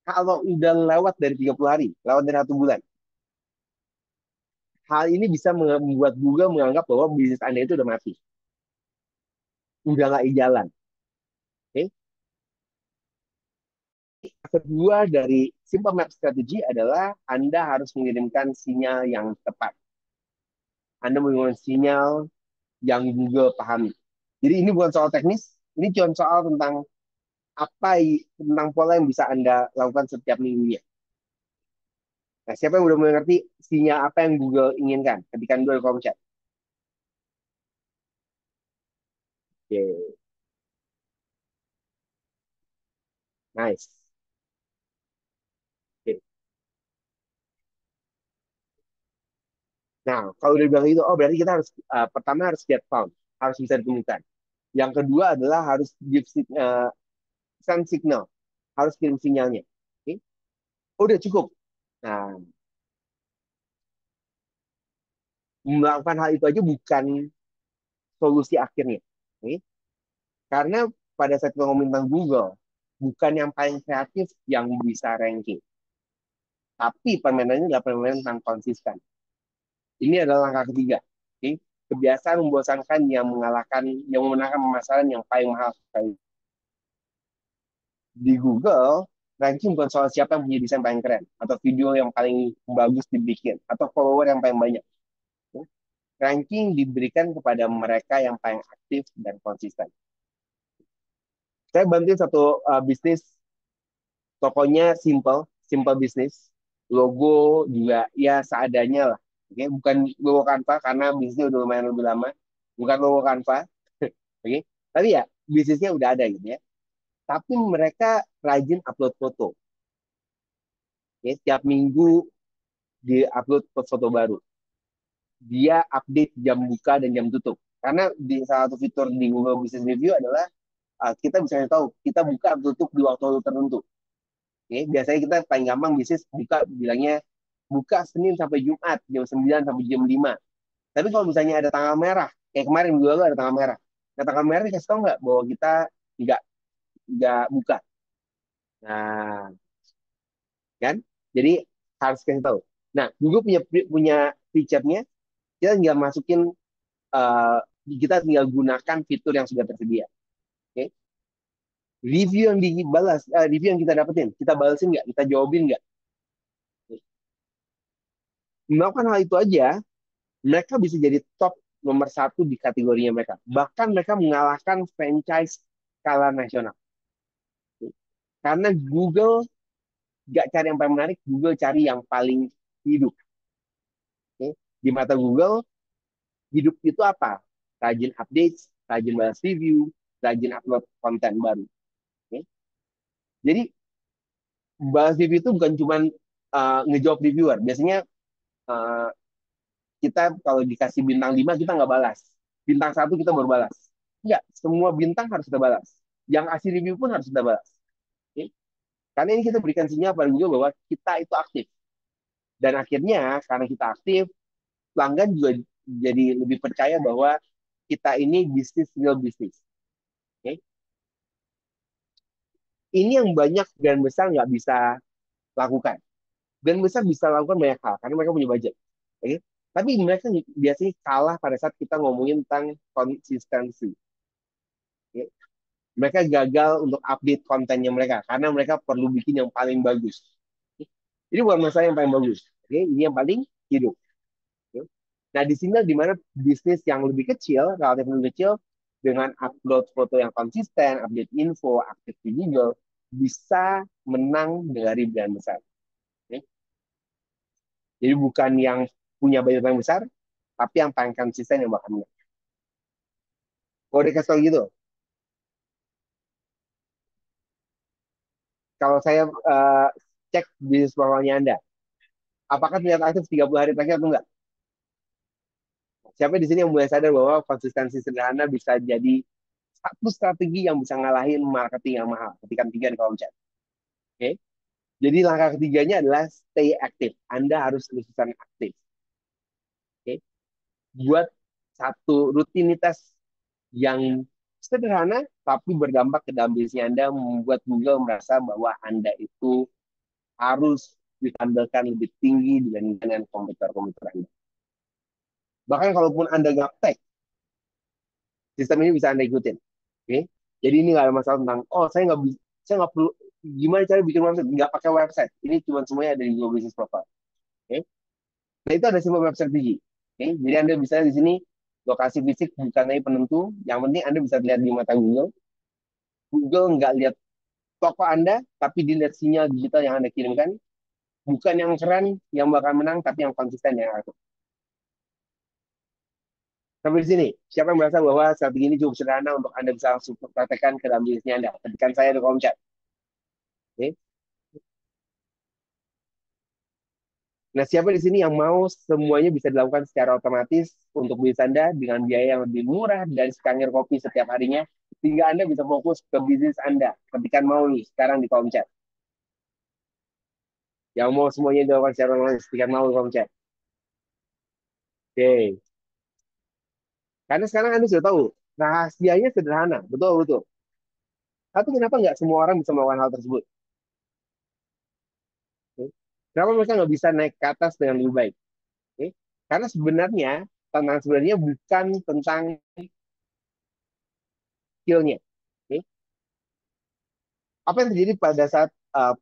Kalau udah lewat dari 30 hari, lewat dari 1 bulan, hal ini bisa membuat Google menganggap bahwa bisnis Anda itu udah mati. Udah nggak jalan. Okay? Kedua dari Simple Map Strategy adalah Anda harus mengirimkan sinyal yang tepat. Anda mengirimkan sinyal yang Google pahami. Jadi ini bukan soal teknis, ini cuma soal tentang tentang pola yang bisa Anda lakukan setiap minggunya. Nah, siapa yang udah mengerti sinyal apa yang Google inginkan ketika Anda di kolom chat? Oke, nice. Oke. Nah, kalau udah bilang itu, oh berarti kita harus pertama harus get found, harus bisa ditemukan. Yang kedua adalah harus send signal, harus kirim sinyalnya. Oke, udah cukup. Nah, melakukan hal itu aja bukan solusi akhirnya. Oke, karena pada saat kita ngomongin tentang Google, bukan yang paling kreatif yang bisa ranking. Tapi permainannya adalah permainan tentang konsisten. Ini adalah langkah ketiga. Okay? Kebiasaan membosankan yang memenangkan pemasaran yang paling mahal sekali. Di Google, ranking bukan soal siapa yang punya desain paling keren, atau video yang paling bagus dibikin, atau follower yang paling banyak. Okay? Ranking diberikan kepada mereka yang paling aktif dan konsisten. Saya bantuin satu bisnis, tokonya simple bisnis, logo juga ya seadanya lah. Oke, bukan logo Canva karena bisnisnya udah lumayan lebih lama, bukan logo Canva. Oke, tapi ya bisnisnya udah ada gitu ya. Tapi mereka rajin upload foto. Oke, tiap minggu di upload foto baru. Dia update jam buka dan jam tutup. Karena di salah satu fitur di Google Business Review adalah kita bisa tahu kita buka atau tutup di waktu tertentu. Oke, biasanya kita paling gampang bisnis buka bilangnya buka Senin sampai Jumat jam 9 sampai jam 5. Tapi kalau misalnya ada tanggal merah, kayak kemarin dulu ada tanggal merah. Nah, tanggal merah dikasih tahu nggak bahwa kita nggak nggak buka. Nah, kan? Jadi harus kasih tahu. Nah, Google punya punya feature-nya, kita tinggal masukin, kita tinggal gunakan fitur yang sudah tersedia. Oke. Review yang dibalas, review yang kita dapetin, kita balasin nggak? Kita jawabin nggak? Melakukan hal itu aja, mereka bisa jadi top nomor satu di kategorinya mereka. Bahkan mereka mengalahkan franchise skala nasional. Karena Google nggak cari yang paling menarik, Google cari yang paling hidup. Oke. Di mata Google, hidup itu apa? Rajin update, rajin balas review, rajin upload konten baru. Oke. Jadi balas review itu bukan cuma ngejawab reviewer. Biasanya uh, kita kalau dikasih bintang 5 kita nggak balas. Bintang 1 kita baru balas. Enggak, semua bintang harus kita balas. Yang kasih review pun harus kita balas. Oke. Karena ini kita berikan sinyal pada Google bahwa kita itu aktif. Dan akhirnya karena kita aktif, pelanggan juga jadi lebih percaya bahwa kita ini bisnis real bisnis. Oke. Ini yang banyak brand besar nggak bisa lakukan. Brand besar bisa lakukan banyak hal karena mereka punya budget. Oke. Tapi mereka biasanya kalah pada saat kita ngomongin tentang konsistensi. Oke. Mereka gagal untuk update kontennya mereka karena mereka perlu bikin yang paling bagus. Oke. Ini bukan masalah yang paling bagus. Oke. Ini yang paling hidup. Oke. Nah, di sini di mana bisnis yang lebih kecil, relatif lebih kecil, dengan upload foto yang konsisten, update info, aktif di Google, bisa menang dari brand besar. Oke. Jadi bukan yang punya budget yang besar, tapi yang paling konsisten yang bakal menang. Kalau dikasih tau gitu, kalau saya cek bisnis profilnya Anda, apakah terlihat aktif 30 hari terakhir atau enggak? Siapa di sini yang mulai sadar bahwa konsistensi sederhana bisa jadi satu strategi yang bisa ngalahin marketing yang mahal ketika 3 di kolom chat. Oke. Jadi langkah ketiganya adalah stay aktif. Anda harus terusan aktif. Oke. Buat satu rutinitas yang sederhana tapi berdampak ke dalam bisnis Anda, membuat Google merasa bahwa Anda itu harus ditampilkan lebih tinggi dibandingkan dengan komputer-komputer Anda. Bahkan kalaupun Anda gaptek, sistem ini bisa Anda ikutin. Oke. Jadi ini nggak ada masalah tentang, oh saya nggak perlu, gimana cara bikin website? Nggak pakai website. Ini cuma semuanya ada di Google Business Profile. Oke. Nah itu ada simbol web strategi. Oke. Jadi Anda bisa di sini lokasi fisik bukan lagi penentu. Yang penting Anda bisa lihat di mata Google. Google nggak lihat toko Anda, tapi dilihat sinyal digital yang Anda kirimkan. Bukan yang keren yang bakal menang, tapi yang konsisten yang aktif. Sampai di sini, siapa yang merasa bahwa strategi ini cukup sederhana untuk Anda bisa langsung praktekkan ke dalam bisnisnya Anda? Ketikkan saya di kolom chat. Oke. Nah, siapa di sini yang mau semuanya bisa dilakukan secara otomatis untuk bisnis Anda dengan biaya yang lebih murah dari secangkir kopi setiap harinya, sehingga Anda bisa fokus ke bisnis Anda? Ketikkan mau nih sekarang di kolom chat. Yang mau semuanya dilakukan secara otomatis, ketikkan mau di kolom chat. Oke. Karena sekarang Anda sudah tahu, rahasianya sederhana, betul-betul. Tapi kenapa nggak semua orang bisa melakukan hal tersebut? Oke. Kenapa mereka nggak bisa naik ke atas dengan lebih baik? Oke. Karena sebenarnya, tantangan sebenarnya bukan tentang skill-nya. Oke. Apa yang terjadi pada saat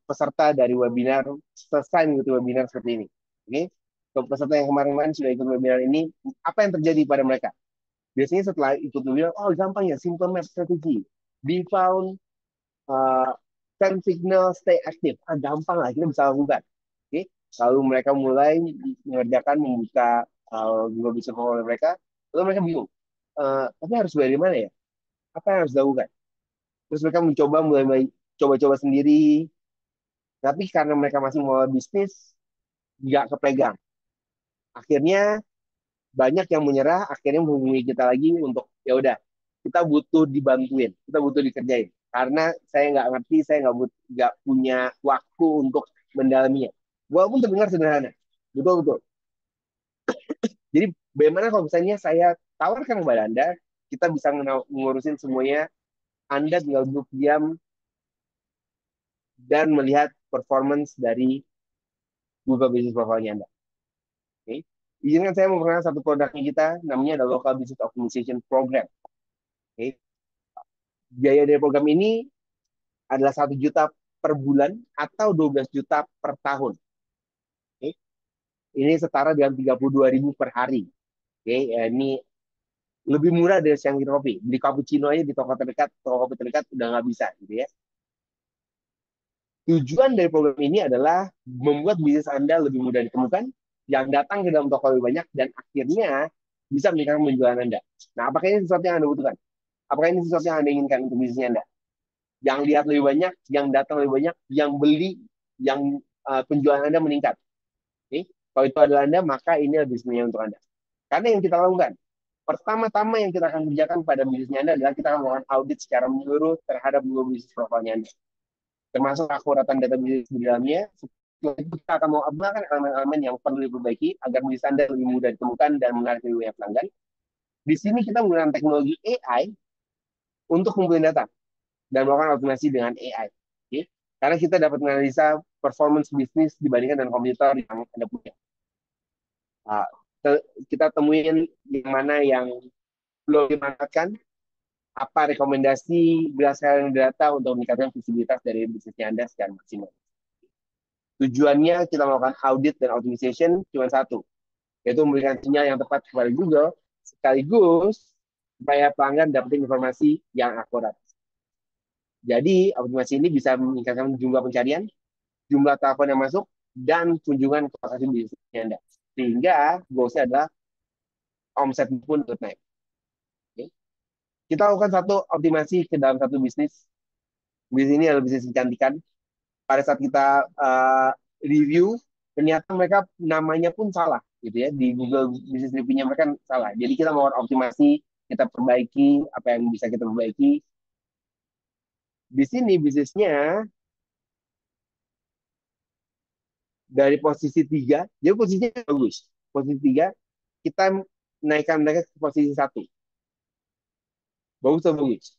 peserta dari webinar selesai mengikuti webinar seperti ini? Oke. Untuk peserta yang kemarin-kemarin sudah ikut webinar ini, apa yang terjadi pada mereka? Biasanya setelah ikut webinar, oh gampang ya, simple map strategy. Be found, uh, send signal, stay active. Ah, gampang lah, kita bisa lakukan. Oke. Lalu mereka mulai mengerjakan, membuka Google Business Profile mereka, lalu mereka bingung. Tapi harus dari mana ya? Apa yang harus dilakukan? Terus mereka mencoba mulai coba-coba sendiri, tapi karena mereka masih mau bisnis, nggak kepegang. Akhirnya banyak yang menyerah, akhirnya menghubungi kita lagi untuk ya udah, kita butuh dibantuin, kita butuh dikerjain. Karena saya nggak ngerti, saya nggak punya waktu untuk mendalaminya. Walaupun terdengar sederhana, betul betul. Jadi bagaimana kalau misalnya saya tawarkan kepada Anda, kita bisa ngurusin semuanya, Anda tinggal duduk diam dan melihat performance dari Google Business Profile Anda. Oke. Izinkan saya memperkenalkan satu produknya kita, namanya adalah Local Business Optimization Program. Oke. Biaya dari program ini adalah 1 juta per bulan atau 12 juta per tahun. Oke. Ini setara dengan 32.000 per hari. Oke, ini lebih murah dari Shangri Kopi. Beli cappuccino aja di toko kopi terdekat udah nggak bisa, gitu ya. Tujuan dari program ini adalah membuat bisnis Anda lebih mudah ditemukan, yang datang ke dalam toko lebih banyak, dan akhirnya bisa meningkatkan penjualan Anda. Nah, apakah ini sesuatu yang Anda butuhkan? Apakah ini sesuatu yang Anda inginkan untuk bisnis Anda? Yang lihat lebih banyak, yang datang lebih banyak, yang beli, yang penjualan Anda meningkat. Oke? Kalau itu adalah Anda, maka ini adalah bisnisnya untuk Anda. Karena yang kita lakukan, pertama-tama yang kita akan kerjakan pada bisnisnya Anda adalah kita akan melakukan audit secara menyeluruh terhadap seluruh bisnis profilnya Anda, termasuk akuratan data bisnis di dalamnya. Setelah itu kita akan mengembangkan elemen-elemen yang perlu diperbaiki agar bisnis Anda lebih mudah ditemukan dan menarik lebih banyak pelanggan. Di sini kita menggunakan teknologi AI untuk mengumpulkan data dan melakukan automasi dengan AI. Okay? Karena kita dapat menganalisa performance bisnis dibandingkan dengan kompetitor yang Anda punya. Uh, kita temuin yang mana yang belum dimanfaatkan, apa rekomendasi berdasarkan data untuk meningkatkan visibilitas dari bisnisnya Anda secara maksimal. Tujuannya kita melakukan audit dan optimization cuma satu, yaitu memberikan sinyal yang tepat kepada Google, sekaligus supaya pelanggan dapat informasi yang akurat. Jadi, optimasi ini bisa meningkatkan jumlah pencarian, jumlah telepon yang masuk, dan kunjungan ke lokasi bisnisnya Anda. Sehingga goalsnya adalah omset pun ikut naik. Okay. Kita lakukan satu optimasi ke dalam satu bisnis. Bisnis ini adalah bisnis kecantikan. Pada saat kita review, ternyata mereka namanya pun salah, gitu ya. Di Google Business Review-nya mereka salah. Jadi kita mau optimasi, kita perbaiki apa yang bisa kita perbaiki. Di sini bisnisnya dari posisi 3, jadi posisinya bagus. Posisi 3, kita naikkan mereka ke posisi 1. Bagus atau bagus?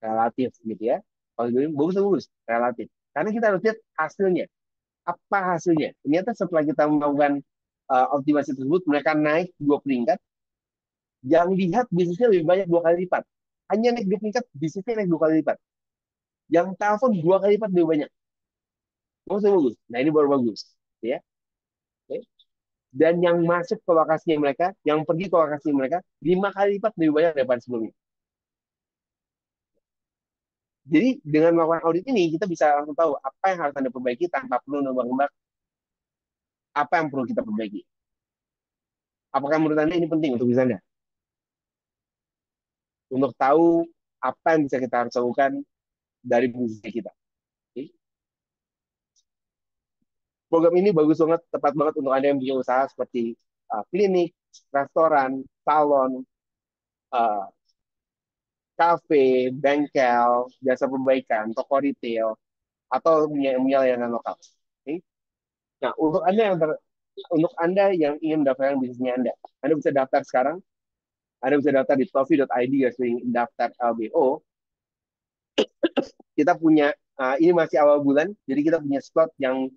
Relatif, gitu ya. Kalau bagus atau bagus? Relatif. Karena kita harus lihat hasilnya. Apa hasilnya? Ternyata setelah kita melakukan optimasi tersebut, mereka naik 2 peringkat. Yang lihat bisnisnya lebih banyak 2 kali lipat. Hanya naik 2 peringkat, bisnisnya naik 2 kali lipat. Yang telepon 2 kali lipat lebih banyak. Bagus atau bagus? Nah, ini baru bagus. Ya. Okay. Dan yang masuk ke lokasinya mereka, yang pergi ke lokasinya mereka, 5 kali lipat lebih banyak daripada sebelumnya. Jadi dengan melakukan audit ini, kita bisa langsung tahu apa yang harus Anda perbaiki tanpa perlu nembak-nembak apa yang perlu kita perbaiki. Apakah menurut Anda ini penting untuk bisa Anda? Untuk tahu apa yang bisa kita harus lakukan dari bisnis kita. Okay. Program ini bagus banget, tepat banget untuk Anda yang punya usaha seperti klinik, restoran, salon, kafe, bengkel, jasa perbaikan, toko retail, atau punya layanan lokal. Okay. Nah, untuk Anda yang ingin mendaftarkan bisnisnya Anda bisa daftar sekarang. Anda bisa daftar di tofi.id daftar LBO. Kita punya ini masih awal bulan, jadi kita punya slot yang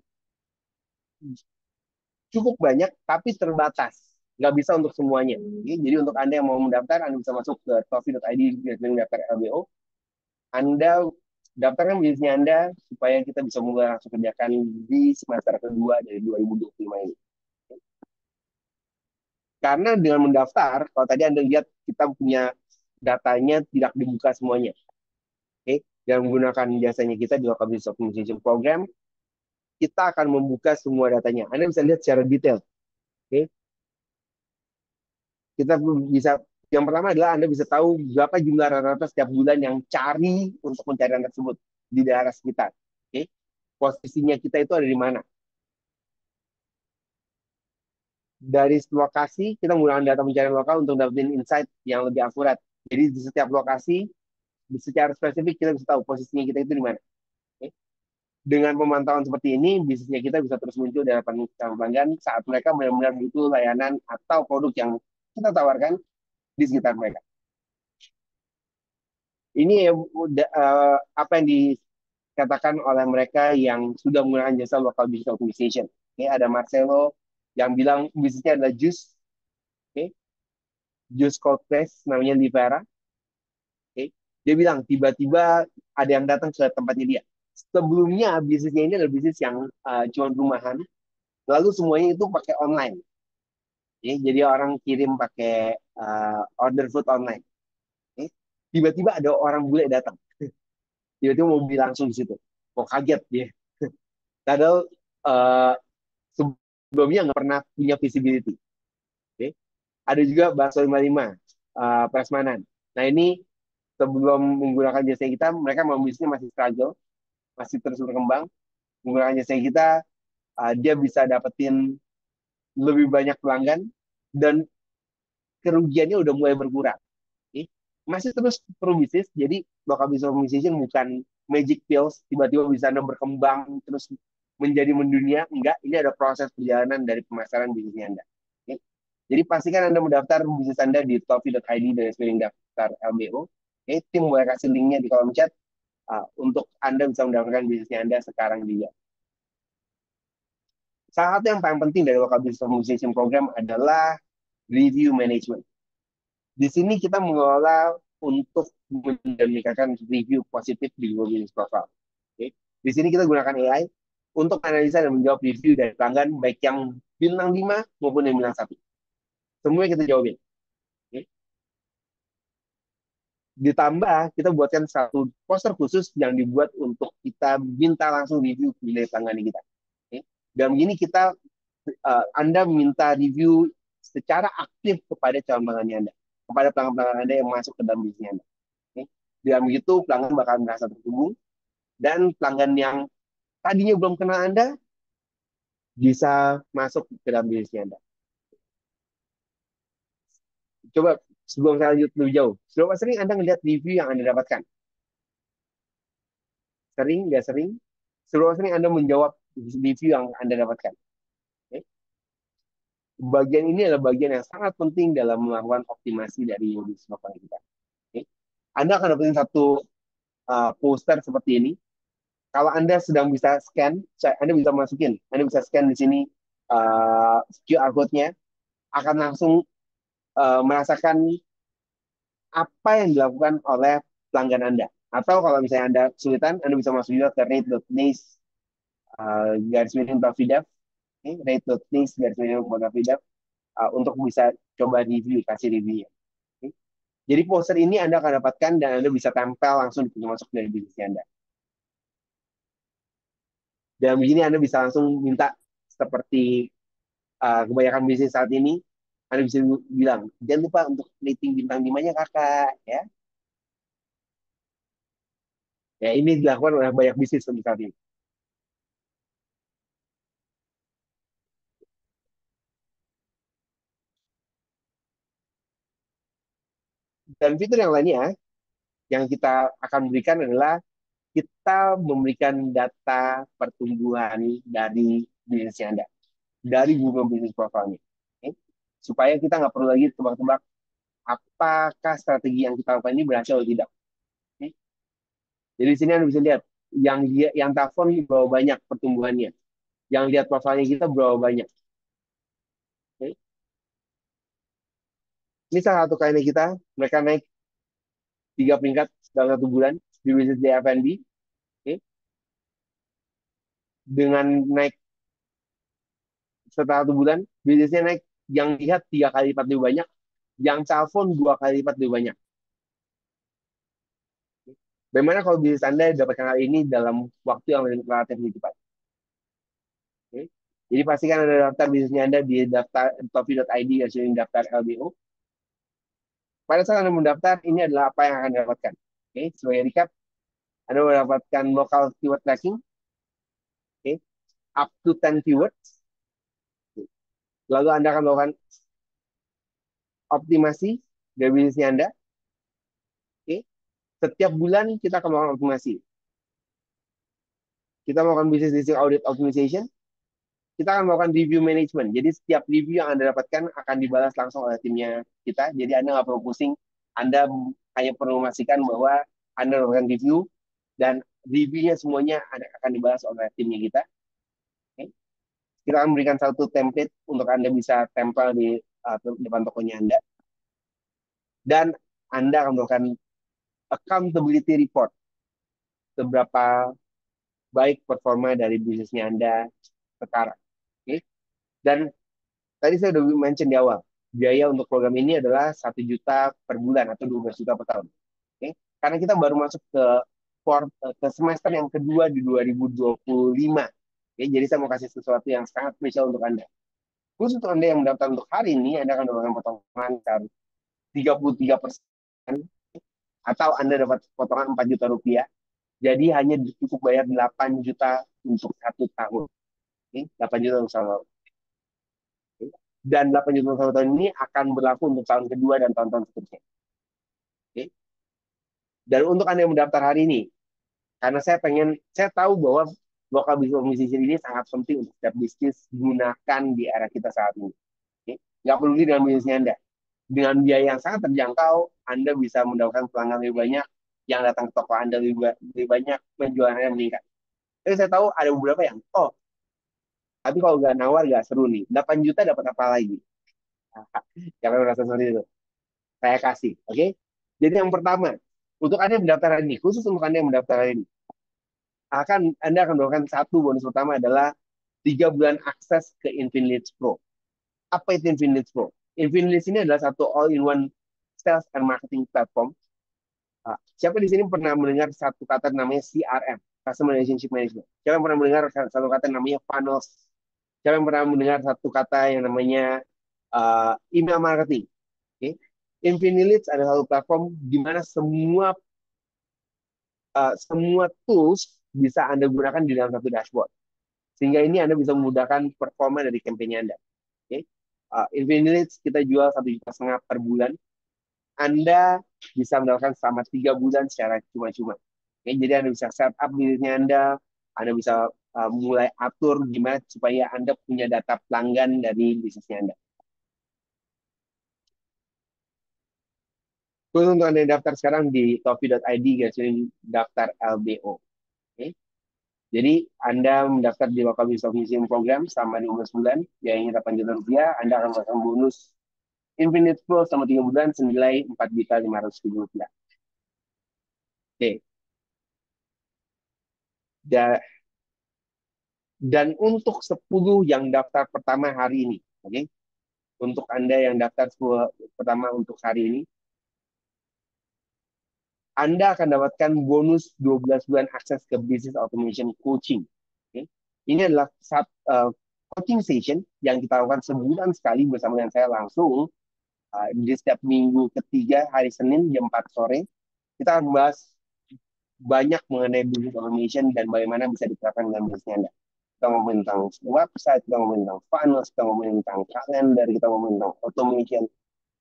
cukup banyak tapi terbatas, nggak bisa untuk semuanya. Jadi untuk Anda yang mau mendaftar, Anda bisa masuk ke tofi.id daftar LBO. Anda daftarkan bisnisnya Anda supaya kita bisa mulai langsung kerjakan di semester kedua dari 2025 ini. Karena dengan mendaftar, kalau tadi Anda lihat kita punya datanya tidak dibuka semuanya. Oke, dengan menggunakan jasanya kita di Local Business Optimization Program, kita akan membuka semua datanya. Anda bisa lihat secara detail. Oke. Kita bisa, yang pertama adalah Anda bisa tahu berapa jumlah rata-rata setiap bulan yang cari untuk pencarian tersebut di daerah sekitar. Oke. Posisinya kita itu ada di mana? Dari lokasi, kita menggunakan data pencarian lokal untuk dapetin insight yang lebih akurat. Jadi di setiap lokasi, secara spesifik kita bisa tahu posisinya kita itu di mana. Okay. Dengan pemantauan seperti ini, bisnisnya kita bisa terus muncul di hadapan pelanggan saat mereka benar-benar butuh layanan atau produk yang kita tawarkan di sekitar mereka. Ini apa yang dikatakan oleh mereka yang sudah menggunakan jasa local business optimization. Okay, ada Marcelo yang bilang bisnisnya adalah jus, oke, jus cold press, namanya Livera, oke. Dia bilang tiba-tiba ada yang datang ke tempatnya dia. Sebelumnya bisnisnya ini adalah bisnis yang cuma rumahan, lalu semuanya itu pakai online. Oke. Jadi orang kirim pakai order food online. Oke. Tiba-tiba ada orang bule datang. Tiba-tiba mau beli langsung di situ. Kok kaget dia. Padahal uh, sebelumnya nggak pernah punya visibility. Oke. Ada juga bakso 55, Prasmanan. Nah ini sebelum menggunakan jasa kita, mereka mau bisnisnya masih struggle, masih terus berkembang. Menggunakan jasa kita, dia bisa dapetin lebih banyak pelanggan dan kerugiannya udah mulai berkurang. Okay? Masih terus perlu bisnis, jadi local business organization bukan magic pills, tiba-tiba bisa Anda berkembang terus menjadi mendunia. Enggak, ini ada proses perjalanan dari pemasaran bisnisnya Anda. Okay? Jadi pastikan Anda mendaftar bisnis Anda di topi.id dan spelling daftar LBO. Okay? Tim boleh kasih linknya di kolom chat untuk Anda bisa mendapatkan bisnisnya Anda sekarang juga. Salah satu yang paling penting dari local business organization program adalah review management. Di sini kita mengelola untuk meningkatkan review positif di Google Business Profile. Okay. Di sini kita gunakan AI untuk analisa dan menjawab review dari pelanggan baik yang bintang 5 maupun yang bintang 1. Semuanya kita jawabin. Okay. Ditambah kita buatkan satu poster khusus yang dibuat untuk kita minta langsung review dari pelanggan kita. Okay. Dan begini kita Anda minta review secara aktif kepada calon pelanggan Anda, kepada pelanggan-pelanggan Anda yang masuk ke dalam bisnis Anda. Okay. Dengan begitu pelanggan bakal merasa terhubung dan pelanggan yang tadinya belum kenal Anda bisa masuk ke dalam bisnis Anda. Coba sebelum saya lanjut lebih jauh, berapa sering Anda melihat review yang Anda dapatkan? Sering, nggak sering? Seberapa sering Anda menjawab review yang Anda dapatkan? Okay. Bagian ini adalah bagian yang sangat penting dalam melakukan optimasi dari bisnis lokal kita. Okay. Anda akan dapetin satu poster seperti ini. Kalau Anda sedang bisa scan, Anda bisa masukin, Anda bisa scan di sini QR code-nya, akan langsung merasakan apa yang dilakukan oleh pelanggan Anda. Atau kalau misalnya Anda kesulitan, Anda bisa masuk juga ke rate.nice garis miring Bafidav, rate.nice garis miring Bafidav untuk bisa coba review, kasih review-nya. Okay. Jadi poster ini Anda akan dapatkan dan Anda bisa tempel langsung di pintu masuk dari bisnis Anda. Dan begini Anda bisa langsung minta seperti kebanyakan bisnis saat ini, Anda bisa bilang, jangan lupa untuk rating bintang 5-nya kakak, ya. Ya, ini dilakukan oleh banyak bisnis untuk saat ini. Dan fitur yang lainnya yang kita akan berikan adalah kita memberikan data pertumbuhan dari bisnis Anda, dari Google Business Profile-nya. Okay? Supaya kita nggak perlu lagi tebak-tebak apakah strategi yang kita lakukan ini berhasil atau tidak. Okay? Jadi di sini Anda bisa lihat yang telepon berapa banyak pertumbuhannya, yang lihat profilnya kita berapa banyak. Okay? Ini salah satu kliennya kita, mereka naik 3 peringkat dalam 1 bulan di bisnis di F&B. Okay? Dengan naik setelah 1 bulan, bisnisnya naik, yang lihat 3 kali lipat lebih banyak, yang telepon 2 kali lipat lebih banyak. Bagaimana kalau bisnis Anda dapatkan hal ini dalam waktu yang relatif lebih cepat? Okay. Jadi pastikan Anda daftar bisnisnya Anda di daftar topi.id garis daftar LBO. Pada saat Anda mendaftar, ini adalah apa yang akan dapatkan. Okay. Sebagai recap, Anda mendapatkan local keyword tracking, okay, up to 10 keywords. Lalu Anda akan melakukan optimasi dari bisnisnya Anda. Okay. Setiap bulan kita akan melakukan optimasi. Kita melakukan business listing audit optimization. Kita akan melakukan review management. Jadi setiap review yang Anda dapatkan akan dibalas langsung oleh timnya kita. Jadi Anda nggak perlu pusing. Anda hanya perlu memastikan bahwa Anda melakukan review dan reviewnya semuanya akan dibalas oleh timnya kita. Okay. Kita akan memberikan satu template untuk Anda bisa tempel di depan tokonya Anda. Dan Anda akan melakukan accountability report. Seberapa baik performa dari bisnisnya Anda sekarang. Okay? Dan tadi saya sudah mention di awal, biaya untuk program ini adalah 1 juta per bulan atau 12 juta per tahun. Okay? Karena kita baru masuk ke semester yang kedua di 2025. Okay? Jadi saya mau kasih sesuatu yang sangat spesial untuk Anda. Khusus untuk Anda yang mendaftar untuk hari ini, Anda akan mendapatkan potongan 33%, atau Anda dapat potongan 4 juta rupiah. Jadi hanya cukup bayar 8 juta untuk 1 tahun. Okay? 8 juta untuk 1 tahun. Okay? Dan 8 juta untuk 1 tahun ini akan berlaku untuk tahun kedua dan tahun-tahun seterusnya. Okay? Dan untuk Anda yang mendaftar hari ini, karena saya tahu bahwa local business organization ini sangat penting untuk setiap bisnis gunakan di era kita saat ini. Okay? Nggak peduli dengan bisnisnya Anda. Dengan biaya yang sangat terjangkau, Anda bisa mendapatkan pelanggan lebih banyak, yang datang ke toko Anda lebih banyak, penjualannya meningkat. Tapi saya tahu ada beberapa yang, tapi kalau nggak nawar nggak seru nih. 8 juta dapat apa lagi? Jangan merasa seperti itu. Saya kasih, oke? Jadi yang pertama, untuk Anda yang mendaftar hari ini, khusus untuk Anda yang mendaftar hari ini, Anda akan mendapatkan satu bonus pertama adalah 3 bulan akses ke Infinity Pro. Apa itu Infinity Pro? Infinity ini adalah satu all-in-one sales and marketing platform. Siapa di sini pernah mendengar satu kata namanya CRM, Customer Relationship Management? Siapa yang pernah mendengar satu kata namanya funnels? Siapa yang pernah mendengar satu kata yang namanya email marketing? Okay? Infinity adalah satu platform di mana semua tools bisa Anda gunakan di dalam satu dashboard. Sehingga ini Anda bisa memudahkan performa dari campaign Anda. Okay? Infinity kita jual 1,5 juta per bulan. Anda bisa mendapatkan selama 3 bulan secara cuma-cuma. Okay? Jadi Anda bisa set up bisnisnya Anda bisa mulai atur gimana supaya Anda punya data pelanggan dari bisnisnya Anda. Khusus untuk Anda yang daftar sekarang di topi.id daftar LBO. Okay? Jadi Anda mendaftar di Local Business Organization Program selama 15 bulan, biayanya 8 juta rupiah, Anda akan mendapatkan bonus Infinite Pro selama 3 bulan senilai 4.500.000 rupiah. Oke. Dan untuk 10 yang daftar pertama hari ini, oke? Untuk Anda yang daftar 10 pertama untuk hari ini, Anda akan dapatkan bonus 12 bulan akses ke Business Automation Coaching. Okay? Ini adalah coaching session yang kita lakukan sebulan sekali bersama dengan saya langsung di setiap minggu ketiga hari Senin jam 4 sore. Kita akan membahas banyak mengenai Business Automation dan bagaimana bisa diterapkan dalam bisnisnya Anda. Kita ngomongin tentang website, kita ngomongin tentang funnel, kita ngomongin tentang calendar, kita ngomongin tentang automation.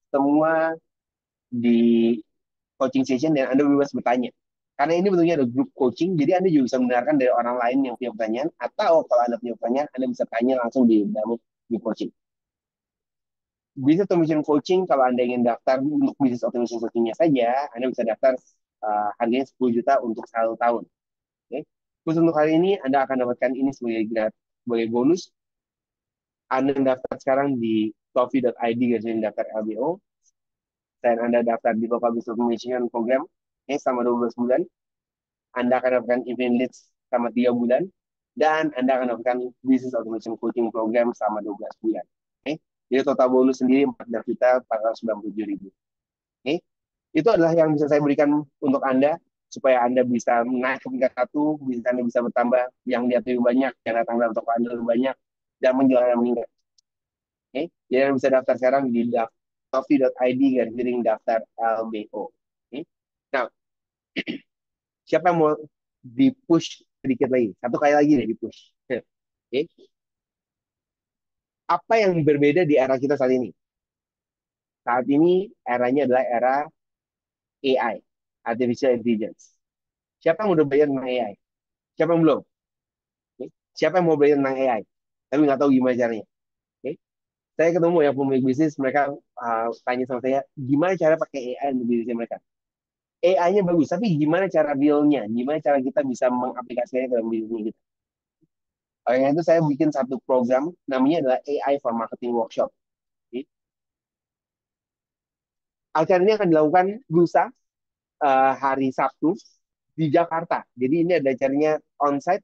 Semua di coaching session dan Anda bebas bertanya. Karena ini bentuknya ada group coaching, jadi Anda juga bisa mendengarkan dari orang lain yang punya pertanyaan, atau kalau Anda punya pertanyaan, Anda bisa tanya langsung di dalam group coaching. Business Automation Coaching, kalau Anda ingin daftar untuk Business Automation Coaching-nya saja, Anda bisa daftar harganya 10 juta untuk 1 tahun. Okay? Khusus untuk hari ini, Anda akan dapatkan ini sebagai bonus. Anda daftar sekarang di coffee.id daftar LBO, dan Anda daftar di Local Business Automation Program selama 12 bulan, Anda akan dapatkan event leads selama 3 bulan, dan Anda akan dapatkan Business Automation Coaching Program selama 12 bulan. Jadi total bonus sendiri 14.497.000. Itu adalah yang bisa saya berikan untuk Anda, supaya Anda bisa naik ke tingkat 1, bisnis Anda bisa bertambah, yang lihat lebih banyak, yang datang dalam toko Anda lebih banyak, dan menjualnya meningkat. Jadi Anda bisa daftar sekarang di coffee.id daftar LBO. Nah, siapa yang mau di-push sedikit lagi? Satu kali lagi deh di-push. Apa yang berbeda di era kita saat ini? Saat ini eranya adalah era AI, Artificial Intelligence. Siapa yang udah belajar tentang AI? Siapa yang belum? Siapa yang mau belajar tentang AI? Tapi nggak tahu gimana caranya. Saya ketemu yang pemilik bisnis, mereka tanya sama saya, gimana cara pakai AI untuk bisnisnya mereka? AI-nya bagus, tapi gimana cara real-nya? Gimana cara kita bisa mengaplikasikannya dalam bisnis kita? Oleh karena itu saya bikin satu program namanya adalah AI for Marketing Workshop. Oke. Acara ini akan dilakukan lusa hari Sabtu di Jakarta. Jadi ini ada acaranya onsite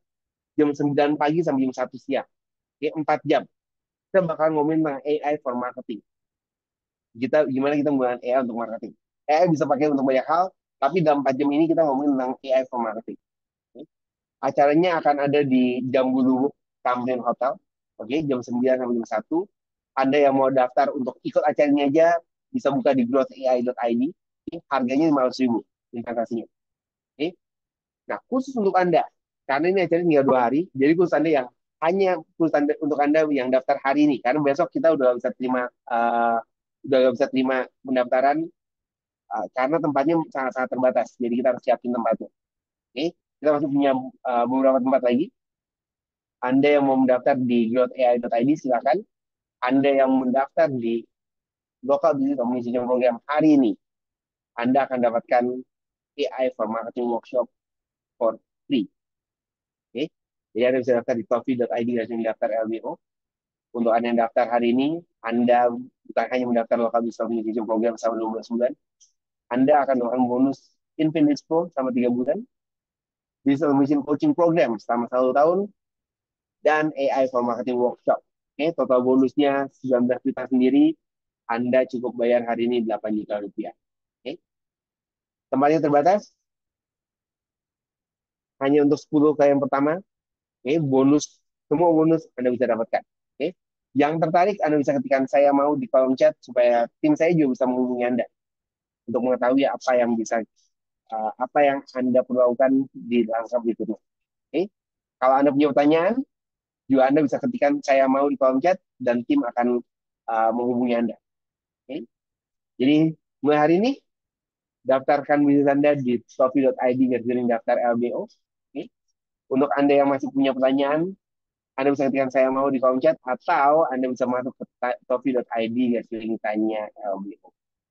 jam 9 pagi sampai jam 1 siang. Oke, 4 jam. Kita bakal ngomongin tentang AI for marketing. Gimana kita menggunakan AI untuk marketing. AI bisa pakai untuk banyak hal, tapi dalam 4 jam ini kita ngomongin tentang AI for marketing. Oke. Acaranya akan ada di Jambulu Tamrin Hotel. Oke, jam 9 sampai jam 1. Anda yang mau daftar untuk ikut acaranya aja bisa buka di growthai.id. Harganya 500.000 investasinya. Oke. Nah, khusus untuk Anda, karena ini acaranya tinggal 2 hari, jadi khusus Anda yang hanya khusus Anda, untuk Anda yang daftar hari ini, karena besok kita udah gak bisa terima pendaftaran karena tempatnya sangat-sangat terbatas, jadi kita harus siapin tempatnya. Oke, kita masih punya beberapa tempat lagi. Anda yang mau mendaftar di growthai.id silakan. Anda yang mendaftar di Local Business Communication Program hari ini, Anda akan dapatkan AI for Marketing Workshop for free. Oke, jadi Anda bisa daftar di coffee.id dan daftar LBO. Untuk Anda yang daftar hari ini, Anda bukan hanya mendaftar Local Business Communication Program selama 12 bulan, Anda akan mendapatkan bonus Infinix Pro selama 3 bulan, Business Communication Coaching Program selama 1 tahun, dan AI for Marketing Workshop. Oke, total bonusnya 19 juta sendiri, Anda cukup bayar hari ini 8 juta rupiah. Oke. Tempatnya terbatas, hanya untuk 10 kali yang pertama. Oke, semua bonus Anda bisa dapatkan. Oke. Yang tertarik, Anda bisa ketikkan saya mau di kolom chat supaya tim saya juga bisa menghubungi Anda untuk mengetahui apa yang Anda perlu lakukan di langkah berikutnya. Oke. Kalau Anda punya pertanyaan, juga Anda bisa ketikkan saya mau di kolom chat dan tim akan menghubungi Anda. Oke. Jadi mulai hari ini daftarkan bisnis Anda di shopee.id garis daftar LBO. Oke. Untuk Anda yang masih punya pertanyaan, Anda bisa ketikkan saya mau di kolom chat atau Anda bisa masuk ke shopee.id garis tanya LBO.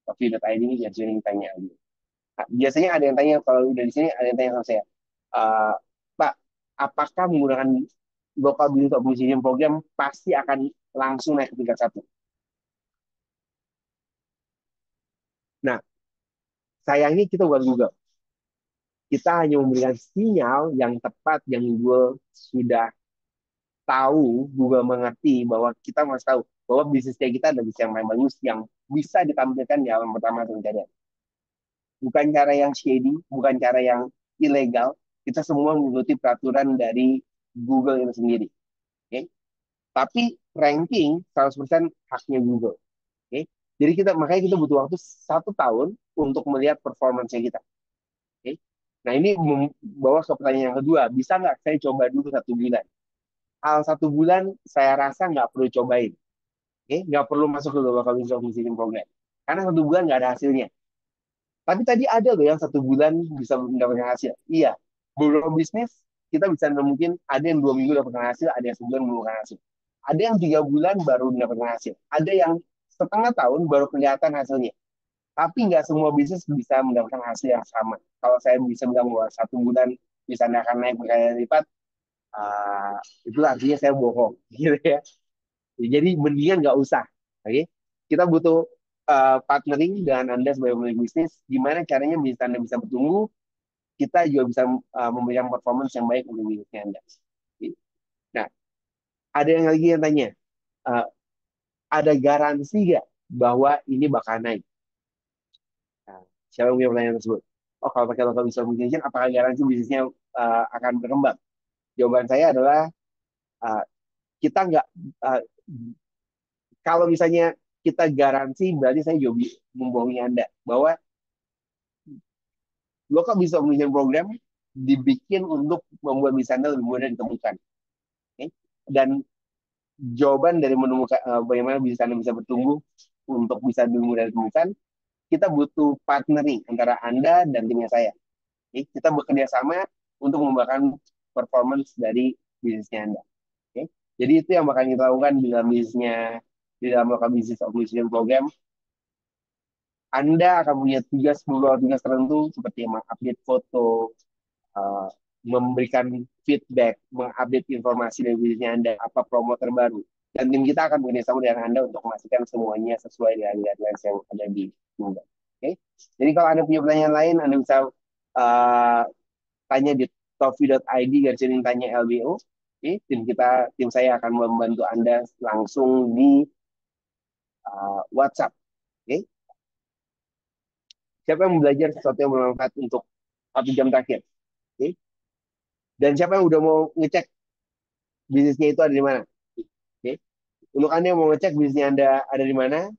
Shopee.id garis tanya LBO. Nah, biasanya ada yang tanya kalau udah di sini ada yang tanya sama saya, Pak, apakah menggunakan Local Business Optimization Program pasti akan langsung naik ke tingkat 1? Nah, sayangnya kita bukan Google. Kita hanya memberikan sinyal yang tepat yang Google sudah tahu, Google mengerti bahwa kita harus tahu bahwa bisnisnya kita ada bisnis yang paling bagus yang bisa ditampilkan di halaman pertama pencarian. Bukan cara yang shady, bukan cara yang ilegal. Kita semua mengikuti peraturan dari Google itu sendiri. Okay? Tapi ranking 100% haknya Google. Okay? Jadi makanya kita butuh waktu 1 tahun untuk melihat performance kita. Okay? Nah ini membawa ke pertanyaan yang kedua, bisa nggak saya coba dulu 1 bulan? Hal 1 bulan saya rasa nggak perlu cobain. Okay? Nggak perlu masuk ke Local Business Optimization Program. Karena 1 bulan nggak ada hasilnya. Tapi tadi ada loh yang 1 bulan bisa mendapatkan hasil. Iya, beberapa bisnis kita bisa mungkin ada yang 2 minggu dapatkan hasil, ada yang sebulan mendapatkan hasil. Ada yang 3 bulan baru mendapatkan hasil. Ada yang setengah tahun baru kelihatan hasilnya. Tapi nggak semua bisnis bisa mendapatkan hasil yang sama. Kalau saya bisa bilang bahwa 1 bulan bisa akan naik berkali lipat, itu artinya saya bohong, gitu ya. Jadi mendingan nggak usah. Oke, kita butuh partnering dengan Anda sebagai pemilik bisnis. Gimana caranya bisnis Anda bisa bertumbuh? Kita juga bisa memberikan performance yang baik untuk bisnisnya Anda. Oke. Nah, ada yang lagi yang tanya, ada garansi nggak bahwa ini bakal naik? Nah, siapa yang punya pertanyaan tersebut? Oh, kalau pakai local business communication, apakah garansi bisnisnya akan berkembang? Jawaban saya adalah kita nggak uh, kalau misalnya kita garansi berarti saya juga membohongi Anda bahwa Local Business Optimization Program dibikin untuk membuat bisnis Anda lebih mudah ditemukan. Okay? Dan jawaban dari menemukan bagaimana bisnis Anda bisa bertumbuh untuk bisa lebih mudah ditemukan, kita butuh partnering antara Anda dan timnya saya. Okay? Kita bekerja sama untuk mengembangkan performance dari bisnisnya Anda. Okay? Jadi itu yang bakal kita lakukan di dalam di dalam Local Business Optimization Program. Anda akan punya tugas tertentu seperti mengupdate foto, memberikan feedback, mengupdate informasi dari bisnisnya Anda, apa promo terbaru. Dan tim kita akan bekerjasama dengan Anda untuk memastikan semuanya sesuai dengan guidelines yang ada di Google. Oke, jadi kalau Anda punya pertanyaan lain, Anda bisa tanya di tofi.id garis tanya LBO. Oke, tim saya akan membantu Anda langsung di WhatsApp. Oke, siapa yang belajar sesuatu yang bermanfaat untuk 1 jam terakhir? Oke, dan siapa yang udah mau ngecek bisnisnya itu ada di mana? Oke, untuk Anda yang mau ngecek bisnisnya Anda ada di mana,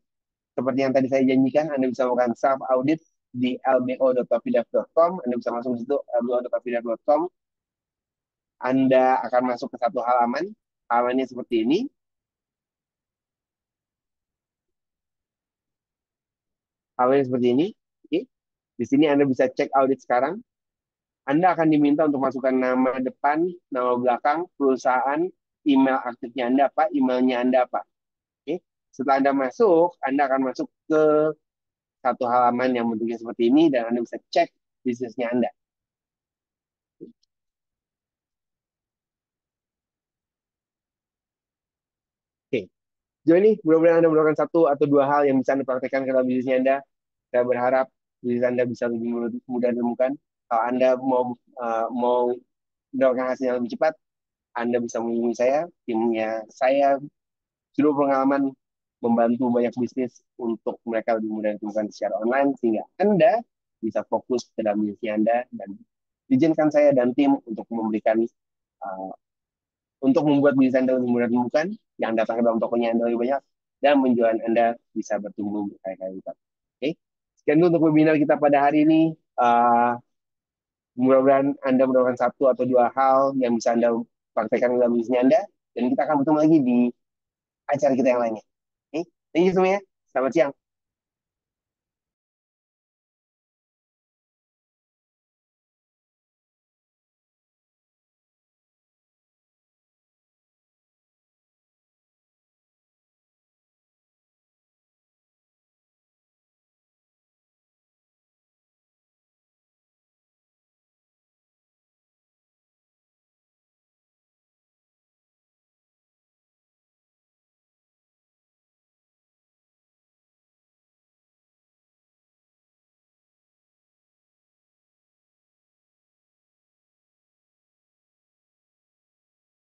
seperti yang tadi saya janjikan, Anda bisa melakukan self audit di lbo.tofidev.com. Anda bisa masuk di situ lbo.tofidev.com. Anda akan masuk ke satu halaman. Halamannya seperti ini. Halamannya seperti ini. Oke. Di sini Anda bisa cek audit sekarang. Anda akan diminta untuk masukkan nama depan, nama belakang, perusahaan, email aktifnya Anda apa, emailnya Anda apa. Oke. Setelah Anda masuk, Anda akan masuk ke satu halaman yang bentuknya seperti ini dan Anda bisa cek bisnisnya Anda. Oke. Jadi ini mudah-mudahan Anda melakukan 1 atau 2 hal yang bisa Anda praktekkan ke dalam bisnisnya Anda. Saya berharap bisnis Anda bisa lebih mudah ditemukan. Kalau Anda mau mendapatkan hasil yang lebih cepat, Anda bisa menghubungi saya. Timnya saya sudah pengalaman membantu banyak bisnis untuk mereka lebih mudah ditemukan secara online, sehingga Anda bisa fokus ke dalam bisnisnya Anda dan izinkan saya dan tim untuk memberikan untuk membuat bisnis Anda lebih mudah ditemukan, yang datang ke dalam tokonya Anda lebih banyak, dan penjualan Anda bisa bertumbuh berkali-kali lipat. Oke, sekian dulu untuk webinar kita pada hari ini. Mudah-mudahan Anda mendapatkan 1 atau 2 hal yang bisa Anda praktekkan dalam bisnisnya Anda, dan kita akan bertemu lagi di acara kita yang lainnya. Oke, thank you semuanya. Selamat siang.